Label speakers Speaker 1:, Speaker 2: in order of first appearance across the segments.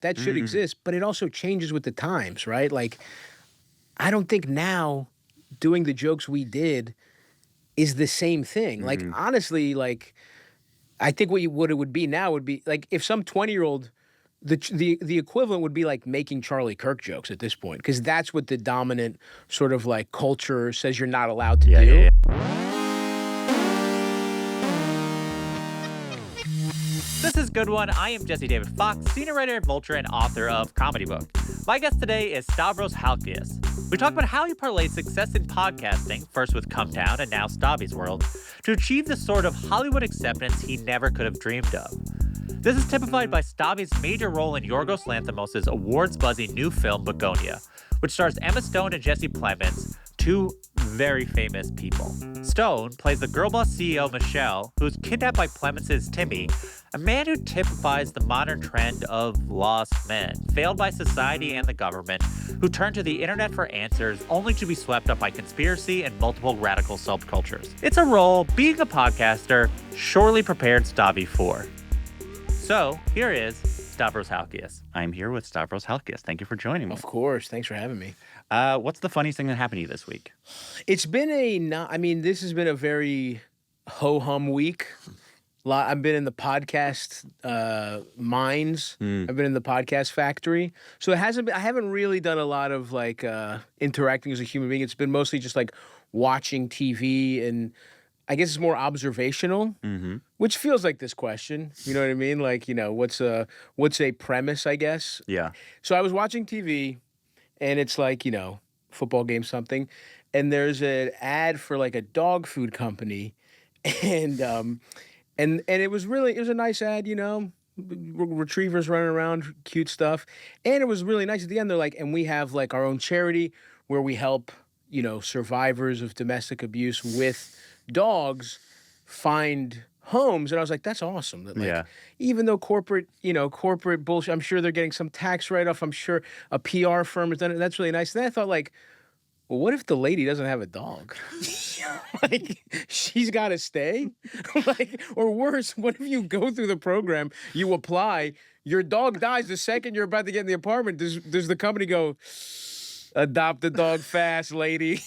Speaker 1: that should exist, but it also changes with the times, right? Like, I don't think now doing the jokes we did is the same thing. Like, honestly, like, I think what it would be now would be like if some 20-year-old, the equivalent would be like making Charlie Kirk jokes at this point, because that's what the dominant sort of like culture says you're not allowed to do.
Speaker 2: Yeah. This is Good One. I am Jesse David Fox, senior writer at Vulture and author of Comedy Book. My guest today is Stavros Halkias. We talk about how he parlayed success in podcasting, first with Cum Town and now Stavvy's World, to achieve the sort of Hollywood acceptance he never could have dreamed of. This is typified by Stavvy's major role in Yorgos Lanthimos' awards-buzzy new film, Bugonia, which stars Emma Stone and Jesse Plemons, two very famous people. Stone plays the girl boss CEO Michelle, who's kidnapped by Plemons' Timmy, a man who typifies the modern trend of lost men, failed by society and the government, who turn to the internet for answers only to be swept up by conspiracy and multiple radical subcultures. It's a role being a podcaster surely prepared Stavvy for. So, here is Stavros Halkias. I'm here with Stavros Halkias. Thank you for joining me.
Speaker 1: Of course. Thanks for having me.
Speaker 2: What's the funniest thing that happened to you this week?
Speaker 1: It's been this has been a very ho-hum week. I've been in the podcast mines. I've been in the podcast factory. So I haven't really done a lot of like interacting as a human being. It's been mostly just like watching TV, and I guess it's more observational, which feels like this question. You know what I mean? Like, you know, what's a premise, I guess?
Speaker 2: Yeah.
Speaker 1: So I was watching TV, and it's like, you know, football game something, and there's an ad for like a dog food company, and it was a nice ad, you know, retrievers running around, cute stuff, and it was really nice at the end. They're like, and we have like our own charity where we help, you know, survivors of domestic abuse with dogs find homes. And I was like, that's awesome. That, like, even though corporate bullshit, I'm sure they're getting some tax write-off. I'm sure a PR firm has done it. That's really nice. And then I thought, like, well, what if the lady doesn't have a dog? Like, she's got to stay? Like, or worse, what if you go through the program, you apply, your dog dies the second you're about to get in the apartment? Does the company go, adopt a dog fast, lady,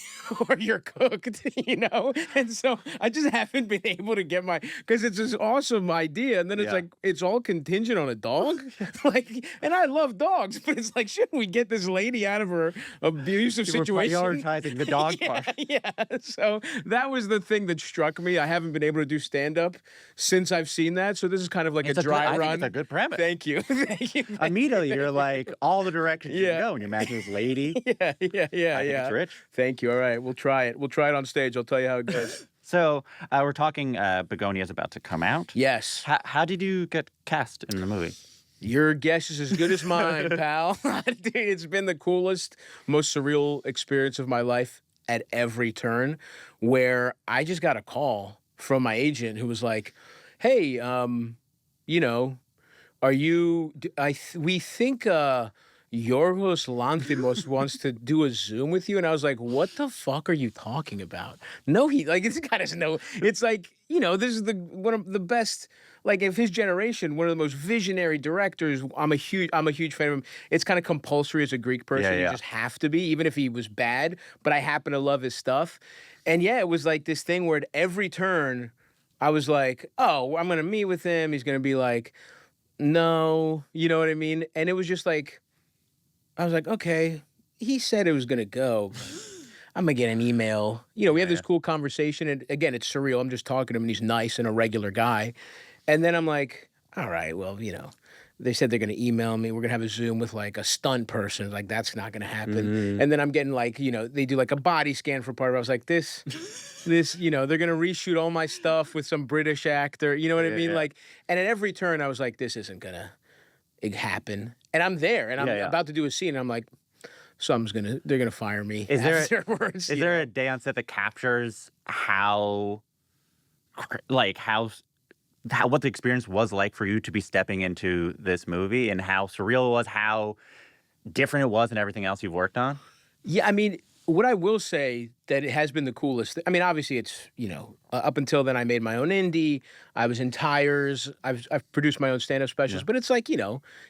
Speaker 1: or you're cooked, you know? And so I just haven't been able to get because it's this awesome idea, and then it's like, it's all contingent on a dog? Like, and I love dogs, but it's like, shouldn't we get this lady out of her abusive situation?
Speaker 2: We're prioritizing the dog part.
Speaker 1: Yeah. So that was the thing that struck me. I haven't been able to do stand-up since I've seen that, so this is kind of like a dry run.
Speaker 2: I think it's a good premise.
Speaker 1: Thank you. Thank you.
Speaker 2: Immediately, you're like, all the directions you go, and you imagine this lady.
Speaker 1: Yeah.
Speaker 2: I think it's rich.
Speaker 1: Thank you. All right, we'll try it. We'll try it on stage. I'll tell you how it goes.
Speaker 2: So we're talking Bugonia is about to come out.
Speaker 1: Yes.
Speaker 2: How did you get cast in the movie?
Speaker 1: Your guess is as good as mine, pal. Dude, it's been the coolest, most surreal experience of my life at every turn, where I just got a call from my agent who was like, hey, you know, we think Yorgos Lanthimos wants to do a Zoom with you. And I was like, what the fuck are you talking about? No, this guy doesn't know. It's like, you know, this is one of the best, like, of his generation, one of the most visionary directors. I'm a huge fan of him. It's kind of compulsory as a Greek person. You just have to be, even if he was bad. But I happen to love his stuff. And yeah, it was like this thing where at every turn, I was like, oh, I'm going to meet with him. He's going to be like, no, you know what I mean? And it was just like, I was like, okay, he said it was going to go. I'm going to get an email. You know, we have this cool conversation. And again, it's surreal. I'm just talking to him, and he's nice and a regular guy. And then I'm like, all right, well, you know, they said they're going to email me. We're going to have a Zoom with like a stunt person. Like, that's not going to happen. And then I'm getting like, you know, they do like a body scan for part of it. I was like, this, you know, they're going to reshoot all my stuff with some British actor. You know what I mean? Like, and at every turn, I was like, this isn't going to happen. And I'm there, and I'm about to do a scene, and I'm like, they're gonna fire me afterwards.
Speaker 2: Is there a day on set that captures what the experience was like for you to be stepping into this movie, and how surreal it was, how different it was than everything else you've worked on?
Speaker 1: Yeah, I mean, what I will say that it has been the coolest. I mean, obviously, it's up until then, I made my own indie. I was in Tires. I've produced my own stand-up specials,
Speaker 2: Yeah.
Speaker 1: but it's like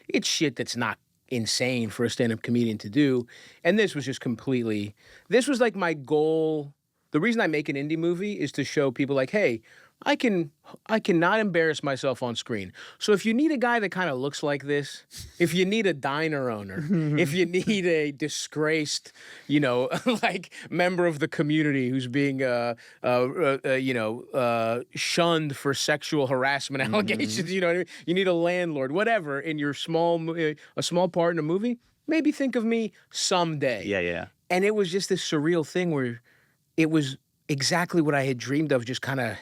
Speaker 1: it's shit that's not insane for a stand-up comedian to do. And this was just completely. This was like my goal. The reason I make an indie movie is to show people like, hey, I cannot embarrass myself on screen. So if you need a guy that kind of looks like this, if you need a diner owner, if you need a disgraced, like member of the community who's being, shunned for sexual harassment allegations, you know what I mean? You need a landlord, whatever, in your a small part in a movie. Maybe think of me someday.
Speaker 2: Yeah.
Speaker 1: And it was just this surreal thing where it was exactly what I had dreamed of, just kind of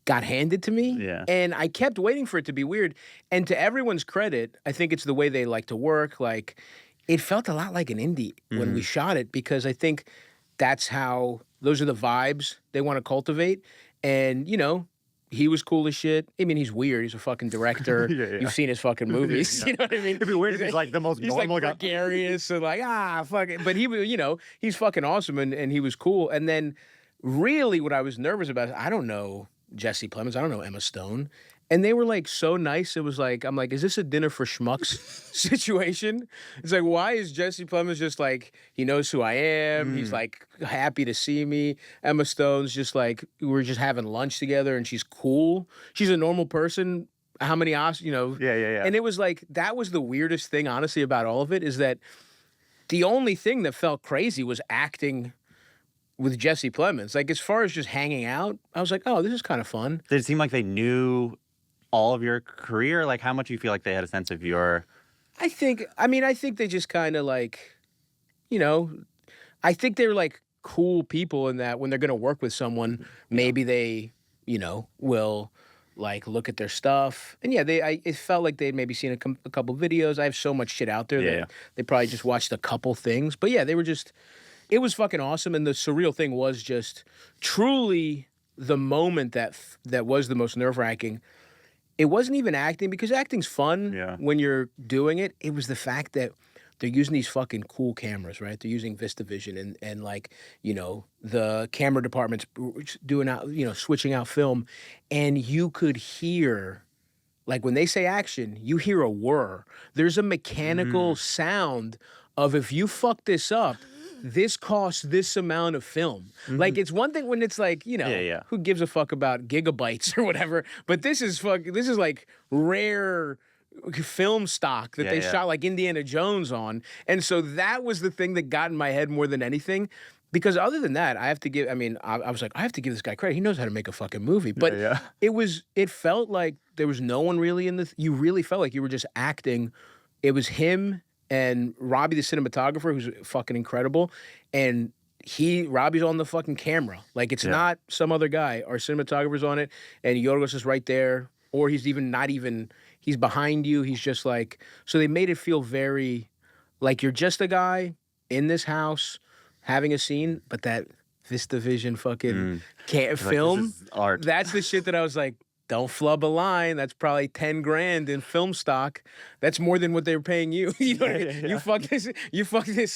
Speaker 1: got handed to me.
Speaker 2: Yeah.
Speaker 1: And I kept waiting for it to be weird. And to everyone's credit, I think it's the way they like to work. Like, it felt a lot like an indie when we shot it, because I think those are the vibes they want to cultivate. And, he was cool as shit. I mean, he's weird. He's a fucking director.
Speaker 2: Yeah.
Speaker 1: You've seen his fucking movies.
Speaker 2: Yeah.
Speaker 1: You know what I mean?
Speaker 2: It'd be weird if he's like the most
Speaker 1: He's
Speaker 2: normal
Speaker 1: like
Speaker 2: guy.
Speaker 1: gregarious and like, fuck it. But he was, he's fucking awesome and he was cool. And then really what I was nervous about, I don't know Jesse Plemons. I don't know Emma Stone. And they were like so nice. It was like, I'm like, is this a dinner for schmucks situation? It's like, why is Jesse Plemons just like, he knows who I am. He's like happy to see me. Emma Stone's just like, we're just having lunch together and she's cool. She's a normal person. How many Oscars,
Speaker 2: Yeah.
Speaker 1: And it was like, that was the weirdest thing, honestly, about all of it, is that the only thing that felt crazy was acting with Jesse Plemons. Like, as far as just hanging out, I was like, oh, this is kind of fun.
Speaker 2: Did it seem like they knew all of your career? Like, how much do you feel like they had a sense of your...
Speaker 1: I think they just kind of like, I think they're like cool people in that when they're going to work with someone, maybe they, will like look at their stuff. And yeah, it felt like they'd maybe seen a couple videos. I have so much shit out there that they probably just watched a couple things. But yeah, it was fucking awesome. And the surreal thing was just truly the moment that was the most nerve-wracking. It wasn't even acting, because acting's fun when you're doing it. It was the fact that they're using these fucking cool cameras, right? They're using VistaVision and like, the camera department's doing out, switching out film. And you could hear, like when they say action, you hear a whir. There's a mechanical sound of, if you fuck this up, this costs this amount of film. Like, it's one thing when it's like, who gives a fuck about gigabytes or whatever, but this is like rare film stock that they shot like Indiana Jones on. And so that was the thing that got in my head more than anything. Because other than that, I was like, I have to give this guy credit. He knows how to make a fucking movie. But it felt like there was no one really you really felt like you were just acting. It was him and Robbie, the cinematographer, who's fucking incredible. And Robbie's on the fucking camera. Like, it's not some other guy. Our cinematographer's on it, and Yorgos is right there. Or he's he's behind you. He's just like, so they made it feel very like you're just a guy in this house having a scene, but that VistaVision fucking film,
Speaker 2: like, this is art.
Speaker 1: That's the shit that I was like, don't flub a line. That's probably $10,000 in film stock. That's more than what they were paying you. You know what I mean? You fuck this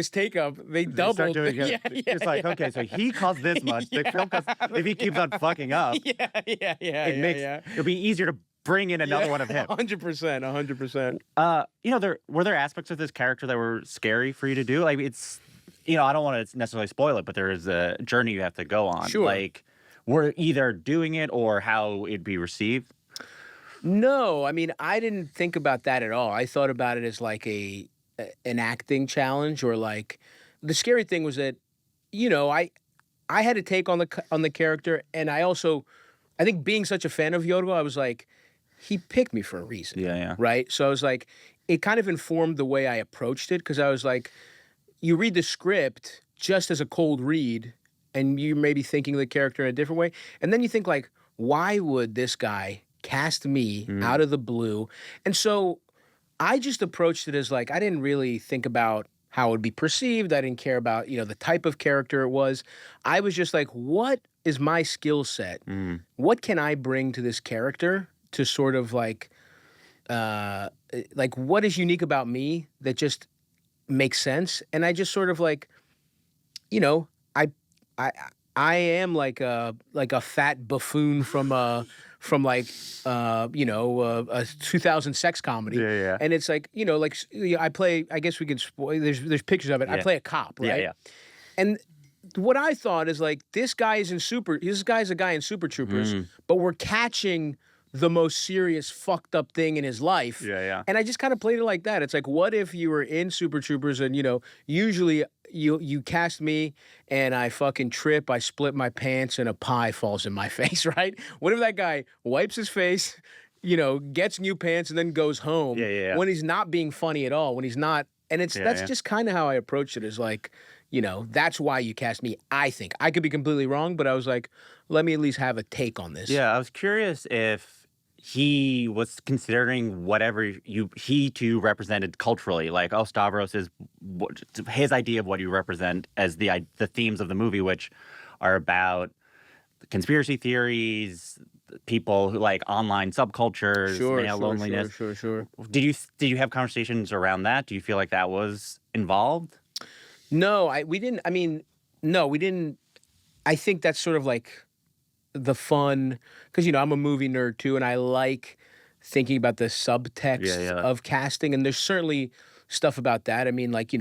Speaker 1: take up. They doubled.
Speaker 2: It's like, okay, so he costs this much. The film costs, if he keeps on fucking up, it'll be easier to bring in another one of him.
Speaker 1: 100%.
Speaker 2: Were there aspects of this character that were scary for you to do? Like, it's, I don't want to necessarily spoil it, but there is a journey you have to go on.
Speaker 1: Sure.
Speaker 2: Like, we're either doing it or how it'd be received?
Speaker 1: No, I mean, I didn't think about that at all. I thought about it as like an acting challenge, or like, the scary thing was that, I had a take on the character, and I think being such a fan of Yorgos, I was like, he picked me for a reason.
Speaker 2: Yeah.
Speaker 1: Right? So I was like, it kind of informed the way I approached it, because I was like, you read the script just as a cold read, and you may be thinking of the character in a different way. And then you think like, why would this guy cast me out of the blue? And so I just approached it as like, I didn't really think about how it would be perceived. I didn't care about, the type of character it was. I was just like, what is my skill set? What can I bring to this character to sort of like what is unique about me that just makes sense. And I just sort of like, you know, I I am like a fat buffoon from like a 2000 sex comedy.
Speaker 2: Yeah, yeah.
Speaker 1: And it's like, like I play, I guess we can spoil, there's pictures of it. I
Speaker 2: Yeah.
Speaker 1: play a cop, right?
Speaker 2: Yeah.
Speaker 1: And what I thought is like this guy's a guy in Super Troopers, but we're catching the most serious fucked up thing in his life.
Speaker 2: Yeah.
Speaker 1: And I just kind of played it like that. It's like, what if you were in Super Troopers and usually you cast me and I fucking trip, I split my pants and a pie falls in my face, right? What if that guy wipes his face, gets new pants and then goes home when he's not being funny at all, when he's not, and that's just kind of how I approached it, is like, that's why you cast me, I think. I could be completely wrong, but I was like, let me at least have a take on this.
Speaker 2: Yeah, I was curious if he was considering whatever he too represented culturally. Like, Stavros is his idea of what you represent as the themes of the movie, which are about conspiracy theories, people who like online subcultures, loneliness.
Speaker 1: Sure.
Speaker 2: Did you have conversations around that? Do you feel like that was involved?
Speaker 1: No, we didn't. I mean, no, we didn't. I think that's sort of like the fun, because I'm a movie nerd too, and I like thinking about the subtext of casting, and there's certainly stuff about that. I mean, like,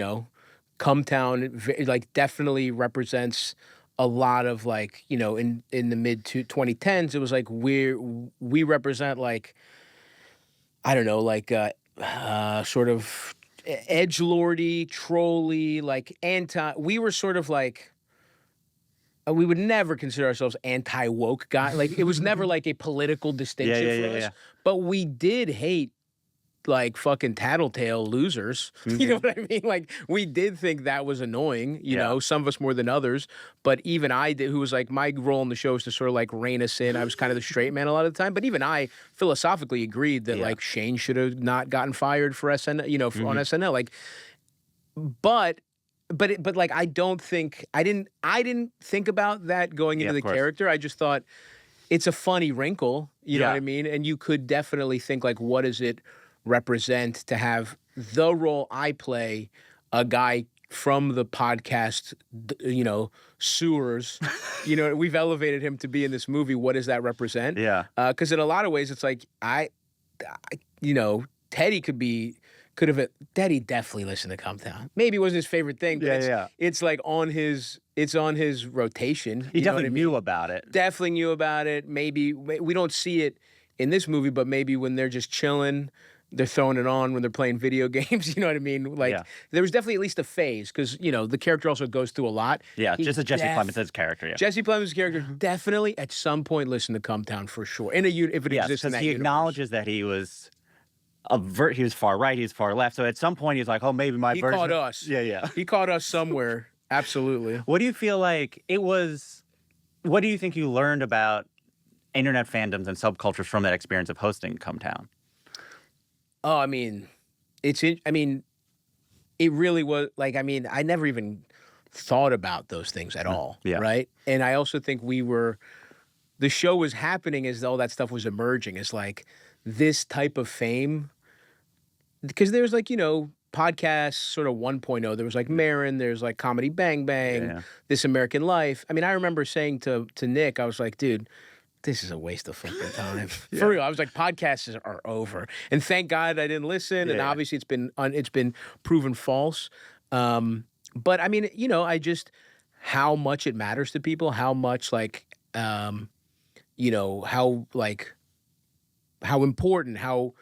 Speaker 1: Cum Town like definitely represents a lot of like, in the mid 2010s, it was like we represent like, I don't know, like sort of edgelordy, trolly, like we were sort of like, we would never consider ourselves anti-woke guy. Like, it was never like a political distinction for us. But we did hate like fucking tattletale losers. You know what I mean? Like, we did think that was annoying, some of us more than others. But even I did, who was like, my role in the show is to sort of like rein us in. I was kind of the straight man a lot of the time. But even I philosophically agreed that like Shane should have not gotten fired for SNL, on SNL. Like, but like, I don't think I didn't think about that going into the character. I just thought it's a funny wrinkle, you know what I mean? And you could definitely think like, what does it represent to have the role I play, a guy from the podcast, sewers, we've elevated him to be in this movie. What does that represent?
Speaker 2: Yeah.
Speaker 1: Because in a lot of ways, it's like Teddy Teddy definitely listened to Cum Town. Maybe it wasn't his favorite thing, but it's like on his rotation.
Speaker 2: He definitely knew about it.
Speaker 1: Definitely knew about it. Maybe we don't see it in this movie, but maybe when they're just chilling, they're throwing it on when they're playing video games. You know what I mean? Like, there was definitely at least a phase, because, the character also goes through a lot.
Speaker 2: Yeah, just as Jesse Plemons' character,
Speaker 1: Jesse Plemons' character definitely at some point listened to Cum Town for sure. If it exists in that
Speaker 2: he
Speaker 1: universe.
Speaker 2: acknowledges that he was he was far right, he was far left. So at some point he's like, oh, maybe my version.
Speaker 1: He caught us.
Speaker 2: Yeah.
Speaker 1: He caught us somewhere. Absolutely.
Speaker 2: What do you feel like what do you think you learned about internet fandoms and subcultures from that experience of hosting Cum Town?
Speaker 1: Oh, I mean, it really was like, I never even thought about those things at all.
Speaker 2: Yeah.
Speaker 1: Right. And I also think the show was happening as though that stuff was emerging. It's like this type of fame, because there's like, podcasts sort of 1.0. There was like Marin, there's like Comedy Bang Bang, This American Life. I mean, I remember saying to Nick, I was like, dude, this is a waste of fucking time. For real. I was like, podcasts are over. And thank God I didn't listen. And obviously it's been proven false. But I mean, I just, how much it matters to people, how much like, how important, how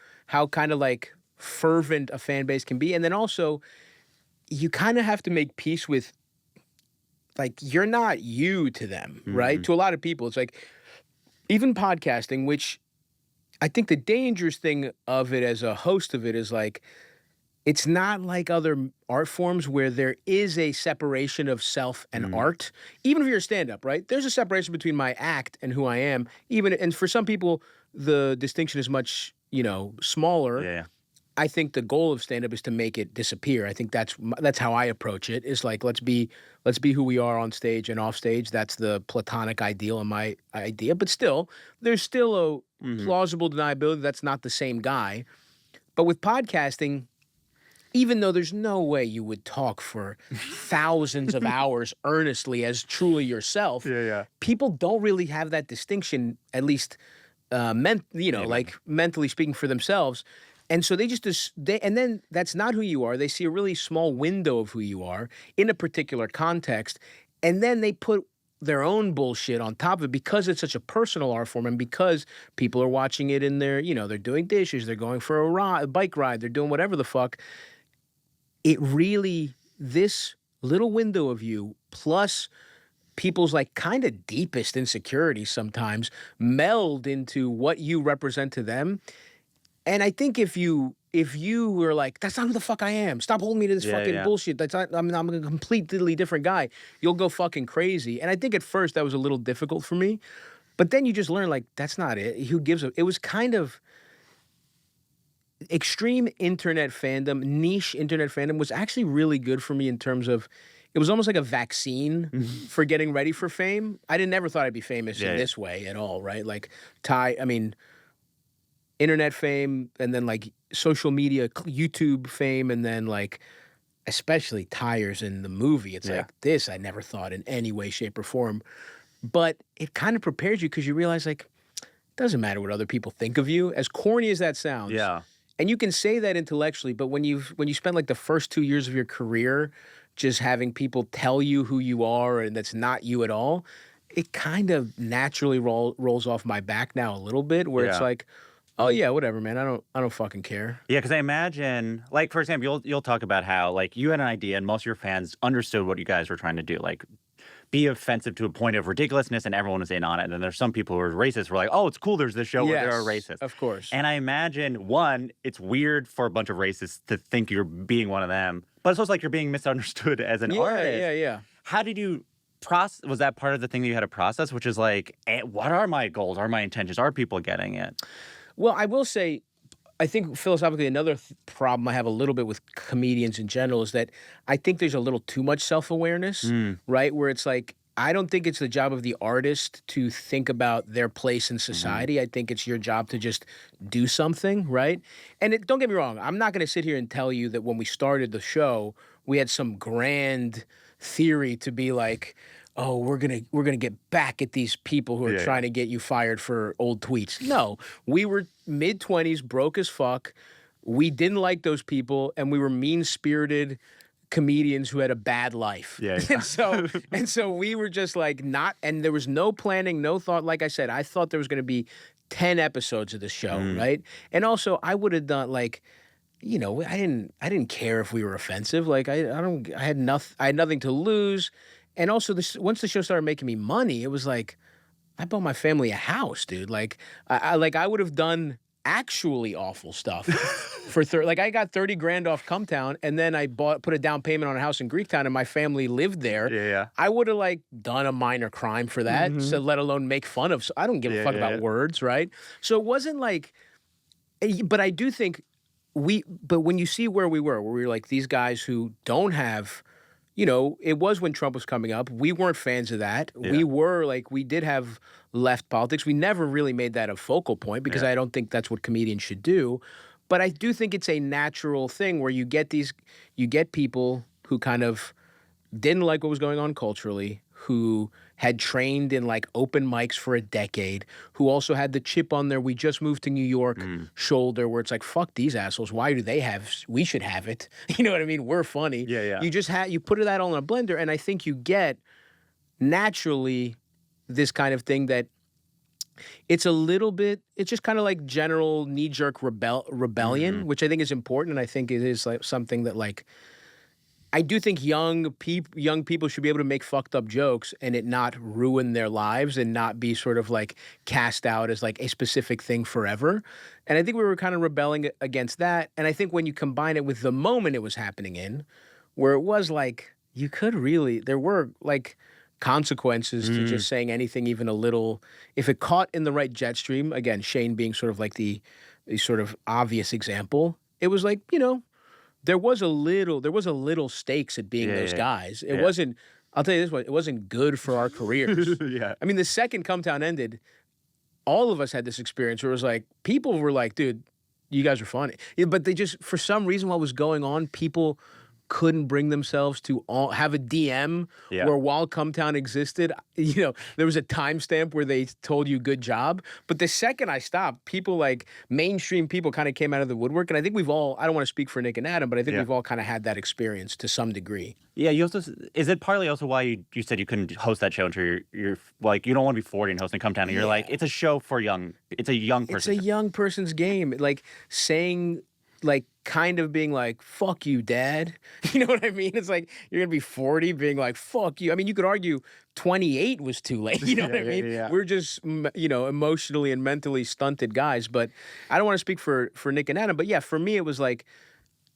Speaker 1: kind of like fervent a fan base can be. And then also, you kind of have to make peace with, like, you're not you to them, right? To a lot of people, it's like, even podcasting, which I think the dangerous thing of it as a host of it is like, it's not like other art forms where there is a separation of self and art. Even if you're a stand-up, right? There's a separation between my act and who I am. And for some people, the distinction is much, smaller.
Speaker 2: Yeah.
Speaker 1: I think the goal of stand-up is to make it disappear. I think that's how I approach it. It's like, let's be who we are on stage and off stage. That's the platonic ideal in my idea. But still, there's still a plausible deniability that's not the same guy. But with podcasting, even though there's no way you would talk for thousands of hours earnestly as truly yourself, people don't really have that distinction, at least like mentally speaking for themselves. And so and then that's not who you are. They see a really small window of who you are in a particular context. And then they put their own bullshit on top of it because it's such a personal art form and because people are watching it in their, they're doing dishes, they're going for a bike ride, they're doing whatever the fuck. It really, this little window of you plus people's like kind of deepest insecurities sometimes meld into what you represent to them. And I think if you were like, that's not who the fuck I am, stop holding me to this fucking bullshit, that's not, I'm a completely different guy, you'll go fucking crazy. And I think at first that was a little difficult for me, but then you just learn like, that's not it. Who gives a, it was kind of extreme internet fandom, niche internet fandom was actually really good for me in terms of, it was almost like a vaccine for getting ready for fame. I never thought I'd be famous in this way at all, right? Like internet fame and then like social media, YouTube fame, and then like especially tires in the movie. It's like this, I never thought in any way, shape, or form. But it kind of prepares you because you realize like, it doesn't matter what other people think of you, as corny as that sounds.
Speaker 2: Yeah.
Speaker 1: And you can say that intellectually, but when you spend like the first 2 years of your career just having people tell you who you are and that's not you at all, it kind of naturally rolls off my back now a little bit where it's like, oh yeah, whatever, man. I don't fucking care.
Speaker 2: Yeah, because I imagine, like, for example, you'll talk about how, like, you had an idea and most of your fans understood what you guys were trying to do, like, be offensive to a point of ridiculousness, and everyone was in on it. And then there's some people who are racist who are like, oh, it's cool, there's this show where there are racists.
Speaker 1: Of course.
Speaker 2: And I imagine, one, it's weird for a bunch of racists to think you're being one of them, but it's also like you're being misunderstood as an artist.
Speaker 1: Yeah.
Speaker 2: How did you process? Was that part of the thing that you had to process, which is like, what are my goals? Are my intentions? Are people getting it?
Speaker 1: Well, I will say, I think philosophically another problem I have a little bit with comedians in general is that I think there's a little too much self-awareness, right? Where it's like, I don't think it's the job of the artist to think about their place in society. I think it's your job to just do something, right? And don't get me wrong, I'm not going to sit here and tell you that when we started the show, we had some grand theory to be like, oh, we're gonna get back at these people who are trying to get you fired for old tweets. No, we were mid-20s, broke as fuck. We didn't like those people, and we were mean-spirited comedians who had a bad life. And so we were just like and there was no planning, no thought. Like I said, I thought there was going to be 10 episodes of the show, right? And also, I would have done like, I didn't care if we were offensive. Like I had nothing to lose. And also, once the show started making me money, it was like, I bought my family a house, dude. Like, I would have done actually awful stuff for I got 30 grand off Cum Town, and then I put a down payment on a house in Greektown, and my family lived there. I would have like done a minor crime for that, so let alone make fun of. So I don't give a fuck about words, right? So it wasn't like, but I do think but when you see where we were like these guys who don't have. It was when Trump was coming up. We weren't fans of that. We were like, we did have left politics. We never really made that a focal point because I don't think that's what comedians should do. But I do think it's a natural thing where you get people who kind of didn't like what was going on culturally, who had trained in like open mics for a decade, who also had the chip on their we just moved to New York shoulder where it's like, fuck these assholes. Why do they we should have it. You know what I mean? We're funny. You put that all in a blender, and I think you get naturally this kind of thing that it's just kind of like general knee-jerk rebellion, which I think is important, and I think it is like something that like, I do think young people should be able to make fucked up jokes and it not ruin their lives and not be sort of like cast out as like a specific thing forever. And I think we were kind of rebelling against that. And I think when you combine it with the moment it was happening in, where it was like, there were like consequences to just saying anything even a little, if it caught in the right jet stream, again, Shane being sort of like the sort of obvious example, it was like, there was a little stakes at being those guys. It wasn't, I'll tell you this way, it wasn't good for our careers. I mean, the second Cum Town ended, all of us had this experience where it was like, people were like, dude, you guys are funny. Yeah, but they just, for some reason, what was going on, people couldn't bring themselves to all have a DM
Speaker 2: Yeah.
Speaker 1: where while Cum Town existed, there was a timestamp where they told you good job. But the second I stopped, people like mainstream people kind of came out of the woodwork. And I think we've all, I don't want to speak for Nick and Adam, but I think we've all kind of had that experience to some degree.
Speaker 2: Yeah, you also is it partly also why you said you couldn't host that show until you're like you don't want to be 40 and hosting Come Town and you're like it's a show for it's a young person.
Speaker 1: It's a young person's game. Like saying like kind of being like fuck you dad. You know what I mean? It's like you're going to be 40 being like fuck you. I mean, you could argue 28 was too late, you know what I mean?
Speaker 2: Yeah.
Speaker 1: We're just emotionally and mentally stunted guys, but I don't want to speak for Nick and Adam, but yeah, for me it was like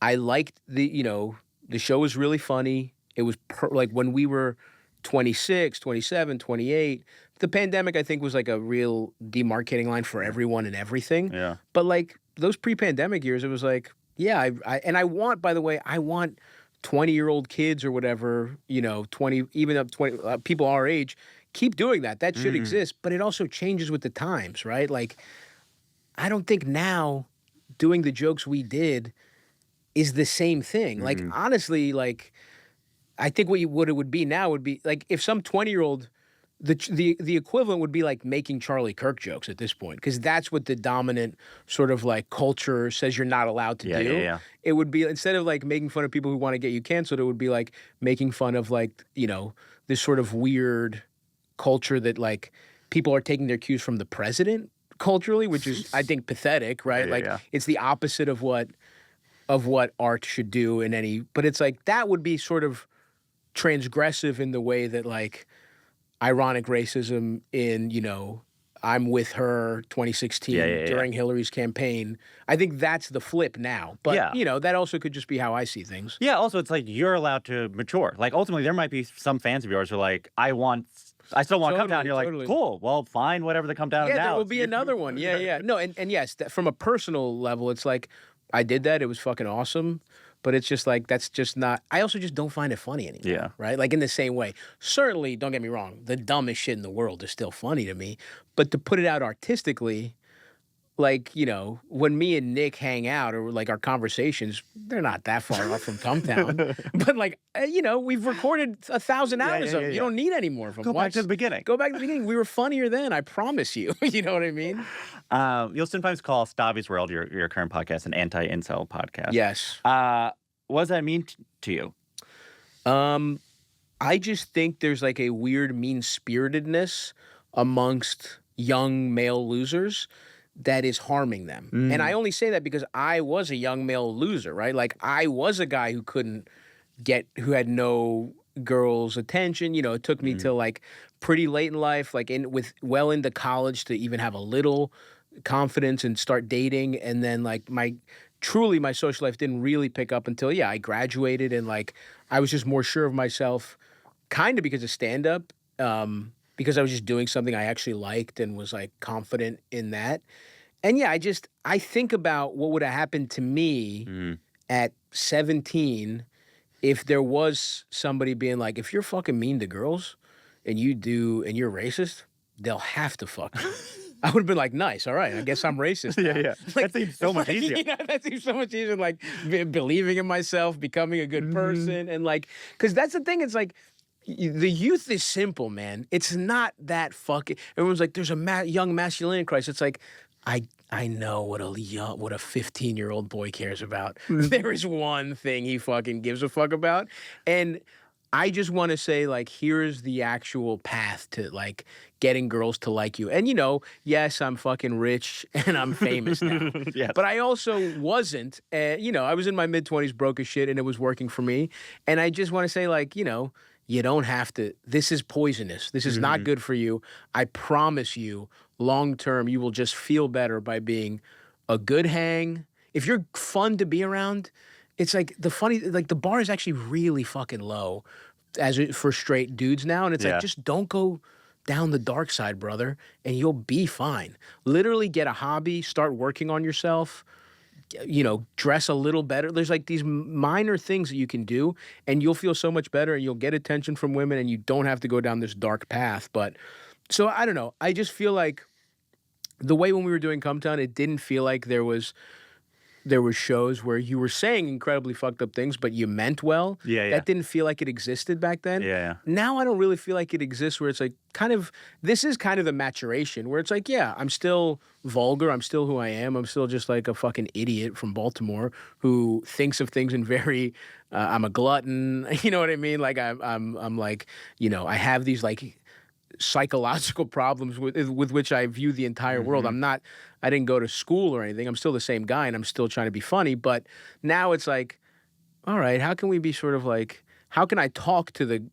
Speaker 1: I liked the show was really funny. It was like when we were 26, 27, 28. The pandemic, I think, was like a real demarcating line for everyone and everything.
Speaker 2: Yeah.
Speaker 1: But like those pre-pandemic years, it was like, yeah, I want, by the way, I want 20-year-old kids or whatever, 20, even up 20, people our age, keep doing that. That should exist. But it also changes with the times, right? Like, I don't think now doing the jokes we did is the same thing. Like, honestly, like, I think what it would be now would be like if some 20-year-old, the equivalent would be like making Charlie Kirk jokes at this point, because that's what the dominant sort of like culture says you're not allowed to do.
Speaker 2: Yeah.
Speaker 1: It would be, instead of like making fun of people who want to get you canceled, it would be like making fun of like, this sort of weird culture that like people are taking their cues from the president culturally, which is, I think, pathetic, right? It's the opposite of what art should do in any, but it's like that would be sort of transgressive in the way that like ironic racism in, I'm with her 2016 during Hillary's campaign. I think that's the flip now. But, that also could just be how I see things.
Speaker 2: Yeah, also it's like you're allowed to mature. Like ultimately there might be some fans of yours who are like, I still want to come down. You're like, cool, well, fine, whatever the Come Down now.
Speaker 1: Yeah, there will be another one. Yeah. No, and yes, from a personal level, it's like, I did that. It was fucking awesome. But it's just like, that's just not, I also just don't find it funny anymore.
Speaker 2: Yeah.
Speaker 1: Right? Like in the same way. Certainly, don't get me wrong, the dumbest shit in the world is still funny to me. But to put it out artistically, like, when me and Nick hang out or like our conversations, they're not that far off from Cum Town. But like, we've recorded 1,000 hours of them. You don't need any more of them.
Speaker 2: Go back to the beginning.
Speaker 1: Go back to the beginning. We were funnier then, I promise you. You know what I mean?
Speaker 2: You'll sometimes call Stavvy's World, your current podcast, an anti-incel podcast.
Speaker 1: Yes.
Speaker 2: What does that mean to you?
Speaker 1: I just think there's like a weird mean-spiritedness amongst young male losers that is harming them. And I only say that because I was a young male loser, right? Like I was a guy who had no girls' attention. It took me till like pretty late in life, like well into college to even have a little confidence and start dating. And then like my social life didn't really pick up until, I graduated and like I was just more sure of myself, kind of because of stand-up, because I was just doing something I actually liked and was like confident in that. And I think about what would have happened to me at 17 if there was somebody being like, if you're fucking mean to girls and you're racist, they'll have to fuck you. I would have been like, nice, all right, I guess I'm racist now.
Speaker 2: Yeah. Like, that seems so much easier.
Speaker 1: That seems so much easier, like believing in myself, becoming a good person, and like, because that's the thing, it's like, the youth is simple, man. It's not that fucking, everyone's like, there's a young masculinity crisis. It's like, I know what a 15-year-old boy cares about. There is one thing he fucking gives a fuck about. And I just want to say, like, here's the actual path to, like, getting girls to like you. And, yes, I'm fucking rich and I'm famous now.
Speaker 2: Yes.
Speaker 1: But I also wasn't. I was in my mid-20s, broke as shit, and it was working for me. And I just want to say, like, you don't have to. This is poisonous. This is not good for you. I promise you, long term, you will just feel better by being a good hang. If you're fun to be around, it's like the bar is actually really fucking low for straight dudes now. And it's like, just don't go down the dark side, brother, and you'll be fine. Literally get a hobby, start working on yourself, dress a little better. There's like these minor things that you can do and you'll feel so much better and you'll get attention from women and you don't have to go down this dark path. But so I don't know. I just feel like the way when we were doing Cum Town, it didn't feel like there was there were shows where you were saying incredibly fucked up things, but you meant well.
Speaker 2: Yeah.
Speaker 1: That didn't feel like it existed back then.
Speaker 2: Yeah.
Speaker 1: Now I don't really feel like it exists where it's like this is kind of the maturation where it's like, yeah, I'm still vulgar. I'm still who I am. I'm still just like a fucking idiot from Baltimore who thinks of things in very, I'm a glutton. You know what I mean? Like I'm like, I have these like psychological problems with which I view the entire world. I didn't go to school or anything. I'm still the same guy and I'm still trying to be funny. But now it's like, all right, how can we be sort of like, how can I talk to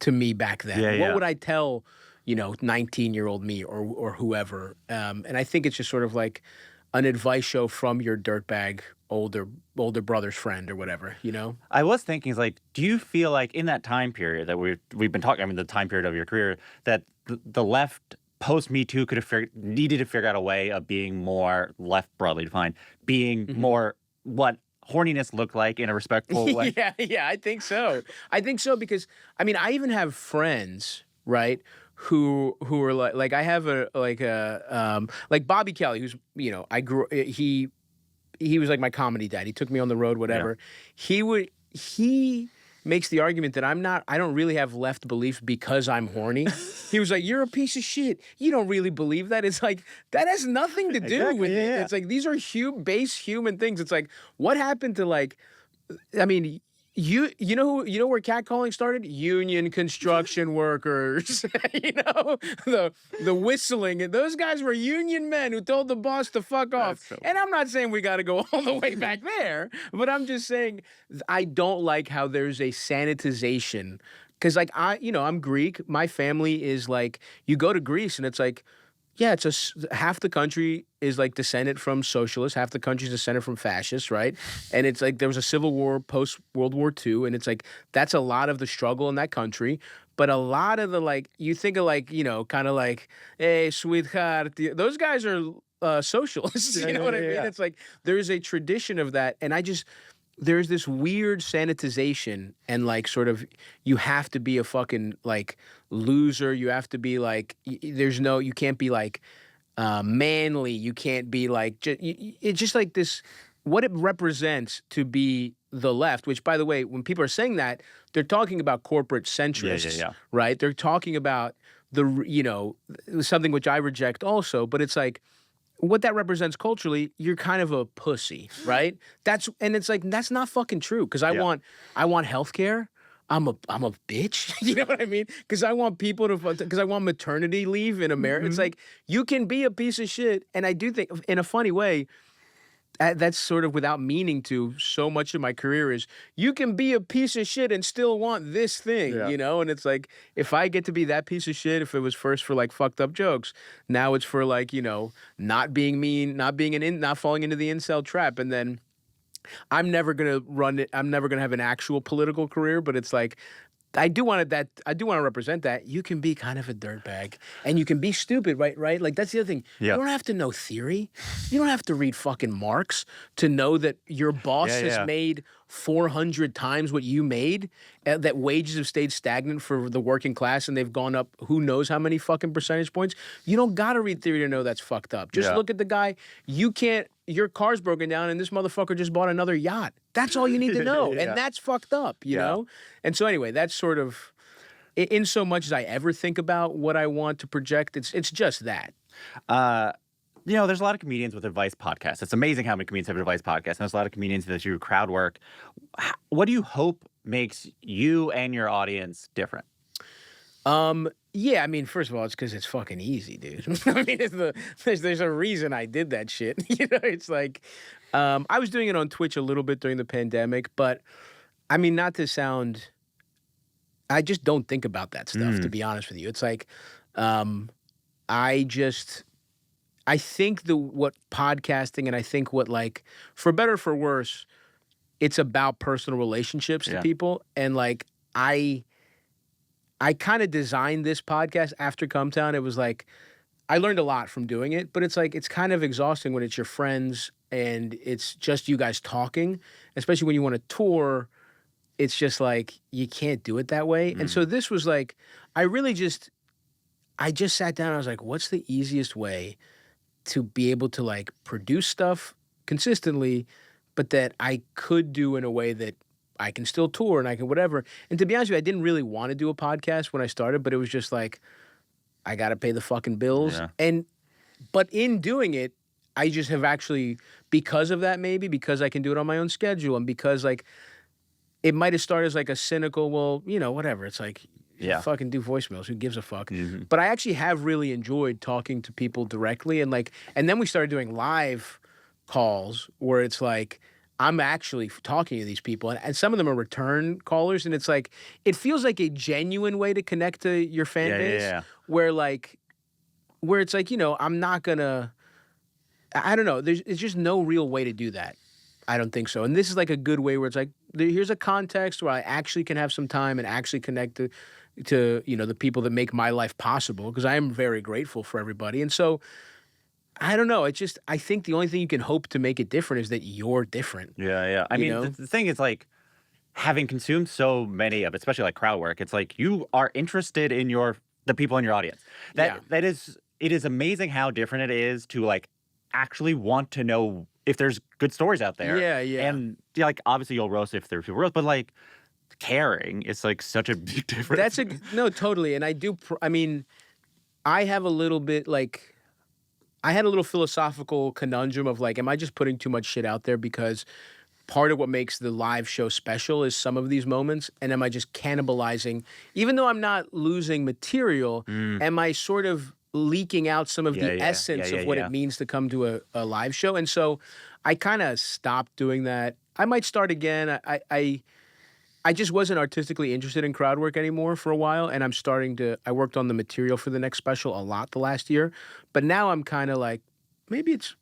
Speaker 1: me back then? What would I tell, 19-year-old me or whoever? And I think it's just sort of like an advice show from your dirtbag older brother's friend or whatever,
Speaker 2: I was thinking, do you feel like in that time period that we've been talking, the time period of your career, that the left post Me Too needed to figure out a way of being more left, broadly defined, being more what horniness looked like in a respectful way?
Speaker 1: Yeah, I think so. Because I even have friends, right, who are like I have like Bobby Kelly, who's I grew he was like my comedy dad. He took me on the road, whatever. Yeah. He makes the argument that I don't really have left beliefs because I'm horny. He was like, you're a piece of shit. You don't really believe that. It's like, that has nothing to do with it. It's like, these are base human things. It's like, what happened to like, you know where catcalling started? Union construction workers. The whistling. And those guys were union men who told the boss to fuck off. So and I'm not saying we got to go all the way back there, but I'm just saying I don't like how there's a sanitization. Because like I'm Greek. My family is like, you go to Greece and it's like, yeah, half the country is like descended from socialists, half the country is descended from fascists, right? And it's like there was a civil war post World War II, and it's like that's a lot of the struggle in that country. But a lot of the like, you think of like, kind of like, hey, sweetheart, those guys are socialists. You know what I mean? It's like there's a tradition of that, and there's this weird sanitization and like sort of you have to be a fucking like loser. You have to be like you can't be like manly. You can't be like it's just like this what it represents to be the left. Which by the way, when people are saying that, they're talking about corporate centrists, right? They're talking about something which I reject also. But it's like, what that represents culturally, you're kind of a pussy, right? It's like that's not fucking true. Because I want healthcare. I'm a bitch. You know what I mean? Because I want people because I want maternity leave in America. It's like you can be a piece of shit, and I do think in a funny way. That's sort of without meaning to. So much of my career is you can be a piece of shit and still want this thing, And it's like if I get to be that piece of shit, if it was first for like fucked up jokes, now it's for like not being mean, not falling into the incel trap, and then I'm never gonna run it. I'm never gonna have an actual political career, but it's like. I do want to represent that. You can be kind of a dirtbag and you can be stupid, right? Like that's the other thing. You don't have to know theory. You don't have to read fucking Marx to know that your boss has made 400 times what you made, that wages have stayed stagnant for the working class and they've gone up who knows how many fucking percentage points. You don't got to read theory to know that's fucked up. Just look at the guy. Your car's broken down and this motherfucker just bought another yacht. That's all you need to know. And that's fucked up, you know? And so anyway, that's sort of, in so much as I ever think about what I want to project, it's just that.
Speaker 2: There's a lot of comedians with advice podcasts. It's amazing how many comedians have advice podcasts. And there's a lot of comedians that do crowd work. What do you hope makes you and your audience different?
Speaker 1: Yeah, first of all, it's because it's fucking easy, dude. There's a reason I did that shit. It's like, I was doing it on Twitch a little bit during the pandemic, but not to sound, I just don't think about that stuff, to be honest with you. It's like, I think what podcasting and I think what like, for better or for worse, it's about personal relationships to people. And like, I kind of designed this podcast after Cum Town. It was like, I learned a lot from doing it, but it's like, it's kind of exhausting when it's your friends and it's just you guys talking, especially when you want to tour. It's just like, you can't do it that way. And so this was like, I just sat down and I was like, what's the easiest way to be able to like produce stuff consistently, but that I could do in a way that I can still tour and I can whatever. And to be honest with you, I didn't really want to do a podcast when I started, but it was just like, I got to pay the fucking bills.
Speaker 2: Yeah.
Speaker 1: But in doing it, I just have actually, because of that, maybe because I can do it on my own schedule and because like, it might have started as like a cynical, well, whatever. It's like, fucking do voicemails. Who gives a fuck?
Speaker 2: Mm-hmm.
Speaker 1: But I actually have really enjoyed talking to people directly. And then we started doing live calls where it's like, I'm actually talking to these people. And some of them are return callers. And it's like, it feels like a genuine way to connect to your fan base.
Speaker 2: Yeah.
Speaker 1: Where it's like, I'm not gonna, I don't know. It's just no real way to do that. I don't think so. And this is like a good way where it's like, here's a context where I actually can have some time and actually connect to the people that make my life possible, because I am very grateful for everybody. And so, I don't know. It's just, I think the only thing you can hope to make it different is that you're different.
Speaker 2: Yeah. I mean, the thing is like, having consumed so many of, especially like Crowdwork, it's like you are interested in the people in your audience. It is amazing how different it is to like actually want to know if there's good stories out there.
Speaker 1: Yeah.
Speaker 2: And like obviously you'll roast if there's people roast, but like caring is like such a big difference.
Speaker 1: No, totally. And I do. I mean, I have a little bit like. I had a little philosophical conundrum of like, am I just putting too much shit out there because part of what makes the live show special is some of these moments, and am I just cannibalizing, even though I'm not losing material, am I sort of leaking out some of the essence of what it means to come to a live show? And so I kind of stopped doing that. I might start again. I just wasn't artistically interested in Crowdwork anymore for a while, and I worked on the material for the next special a lot the last year, but now I'm kind of like,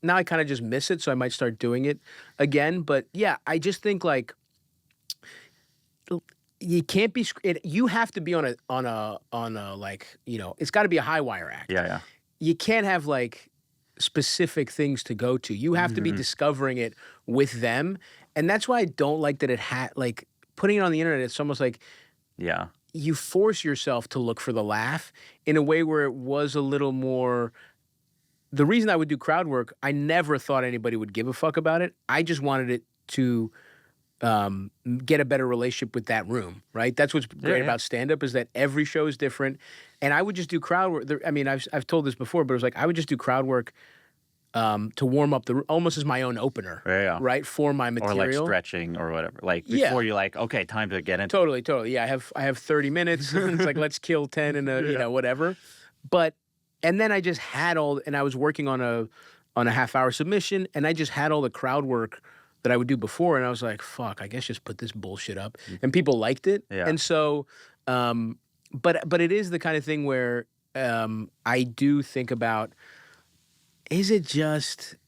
Speaker 1: now I kind of just miss it, so I might start doing it again. But yeah, I just think like, you can't be, you have to be on a like, it's got to be a high wire act.
Speaker 2: Yeah.
Speaker 1: You can't have like specific things to go to. You have to be discovering it with them, and that's why I don't like that it had like, putting it on the internet, it's almost like you force yourself to look for the laugh in a way where it was a little more. The reason I would do Crowdwork, I never thought anybody would give a fuck about it. I just wanted it to get a better relationship with that room, right? That's what's great about stand-up, is that every show is different. And I would just do Crowdwork. I mean, I've told this before, but it was like I would just do Crowdwork to warm up almost as my own opener, right, for my material,
Speaker 2: or like stretching or whatever, like before you're like, okay, time to get into
Speaker 1: totally. Yeah, I have 30 minutes. It's like, let's kill 10 in a whatever. But and then I just had and I was working on a half-hour submission, and I just had all the crowd work that I would do before, and I was like, fuck, I guess just put this bullshit up, and people liked it, and so, but it is the kind of thing where I do think about.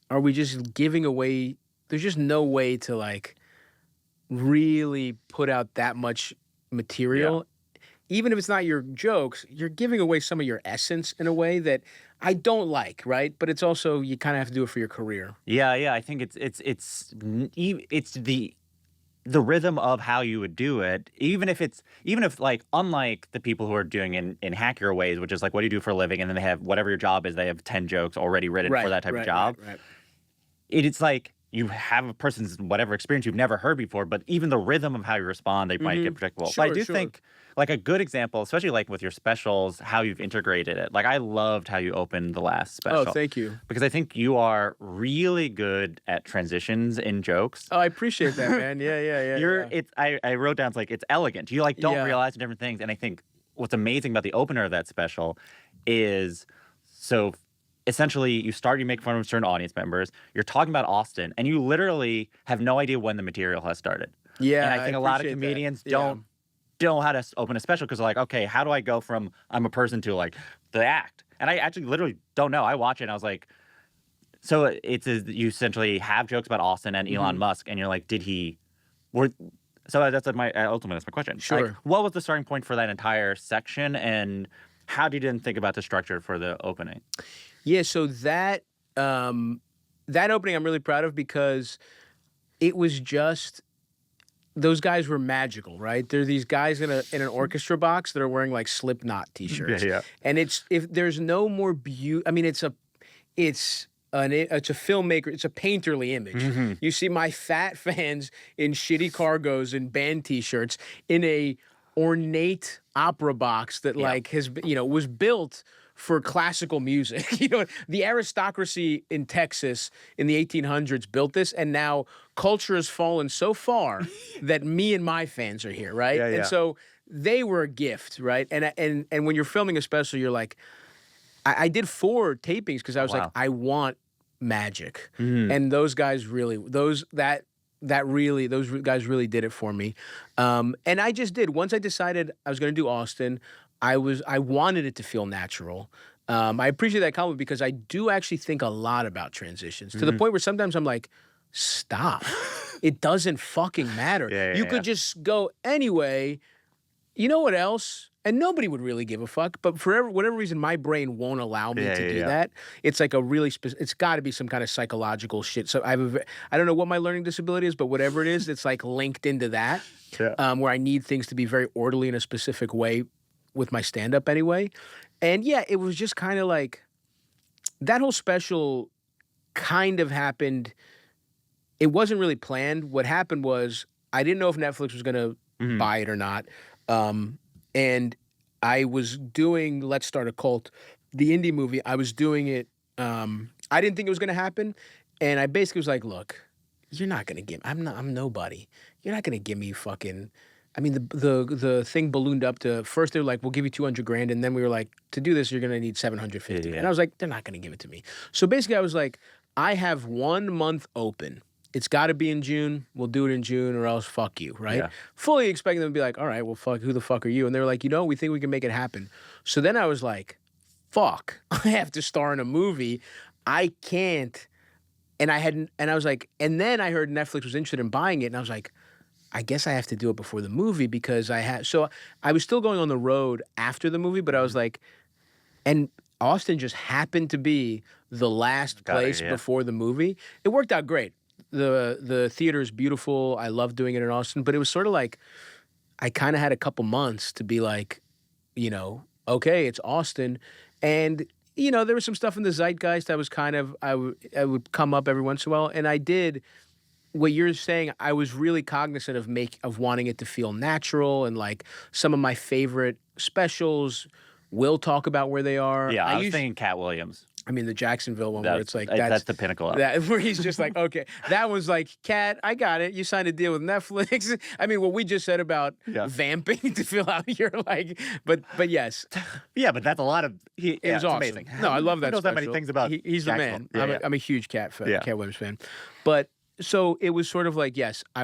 Speaker 1: Are we just giving away, there's just no way to like really put out that much material. Even if it's not your jokes, you're giving away some of your essence in a way that I don't like, right? But it's also, you kind of have to do it for your career.
Speaker 2: Yeah. I think it's the rhythm of how you would do it, even if like, unlike the people who are doing in hackier ways, which is like, what do you do for a living? And then they have whatever your job is, they have 10 jokes already written for that type of job.
Speaker 1: Right.
Speaker 2: It's like you have a person's whatever experience you've never heard before, but even the rhythm of how you respond, they might get predictable.
Speaker 1: Sure,
Speaker 2: but I do think like a good example, especially like with your specials, how you've integrated it. Like I loved how you opened the last special.
Speaker 1: Oh, thank you.
Speaker 2: Because I think you are really good at transitions in jokes.
Speaker 1: Oh, I appreciate that, man. Yeah.
Speaker 2: I wrote down, it's like, it's elegant. You like don't realize different things. And I think what's amazing about the opener of that special is, so essentially you make fun of certain audience members, you're talking about Austin, and you literally have no idea when the material has started.
Speaker 1: Yeah.
Speaker 2: And I think a lot of comedians don't know how to open a special, because they're like, okay, how do I go from I'm a person to like the act? And I actually literally don't know. I watch it and I was like, so you essentially have jokes about Austin and Elon Musk, and you're like, so that's my question.
Speaker 1: Sure.
Speaker 2: Like, what was the starting point for that entire section, and how did you then think about the structure for the opening?
Speaker 1: Yeah, so that opening I'm really proud of, because it was just, those guys were magical, right? They're these guys in an orchestra box that are wearing like Slipknot t-shirts.
Speaker 2: Yeah.
Speaker 1: And if there's no more beauty, I mean, it's it's a filmmaker, it's a painterly image. You see my fat fans in shitty cargos and band t-shirts in a ornate opera box that like has been, was built for classical music. The aristocracy in Texas in the 1800s built this, and now culture has fallen so far that me and my fans are here, right? And so they were a gift, right? And when you're filming a special, you're like, I did 4 tapings because I was like, I want magic, and those guys really, those guys really did it for me. And I just did. Once I decided I was going to do Austin, I wanted it to feel natural. I appreciate that comment because I do actually think a lot about transitions to the point where sometimes I'm like, stop. It doesn't fucking matter. You could just go anyway. You know what else? And nobody would really give a fuck, but for whatever reason, my brain won't allow me to do that. It's like a really it's got to be some kind of psychological shit. So I don't know what my learning disability is, but whatever it is, it's like linked into that, where I need things to be very orderly in a specific way with my stand-up anyway. And yeah, it was just kind of like that whole special kind of happened. It wasn't really planned. What happened was I didn't know if Netflix was going to buy it or not. And I was doing Let's Start a Cult, the indie movie. I was doing it. I didn't think it was going to happen. And I basically was like, look, you're not going to give I'm nobody. You're not going to give me fucking, I mean, the thing ballooned up to, first they were like, we'll give you $200,000. And then we were like, to do this, you're going to need $750,000. And I was like, they're not going to give it to me. So basically I was like, I have 1 month open. It's got to be in June. We'll do it in June or else fuck you, right? Fully expecting them to be like, all right, well, fuck, who the fuck are you? And they were like, we think we can make it happen. So then I was like, fuck, I have to star in a movie. I can't. And I was like, and then I heard Netflix was interested in buying it. And I was like, I guess I have to do it before the movie because so I was still going on the road after the movie, but I was like, and Austin just happened to be the last place before the movie. It worked out great. The theater is beautiful. I love doing it in Austin, but it was sort of like I kind of had a couple months to be like, okay, it's Austin. And, there was some stuff in the zeitgeist that was kind of, I would come up every once in a while. And I did what you're saying. I was really cognizant of wanting it to feel natural. And like some of my favorite specials will talk about where they are.
Speaker 2: Yeah, I was thinking Cat Williams.
Speaker 1: I mean, the Jacksonville one where it's like...
Speaker 2: That's the pinnacle of it.
Speaker 1: Where he's just like, okay, that was like, Cat, I got it. You signed a deal with Netflix. I mean, what we just said about vamping to fill out your, like... But yes.
Speaker 2: Yeah, but that's a lot of...
Speaker 1: It was awesome.
Speaker 2: Amazing.
Speaker 1: No, I love that
Speaker 2: He knows
Speaker 1: special.
Speaker 2: that many things about
Speaker 1: He's the man. I'm a huge Cat Williams fan. But, so it was sort of like, yes, I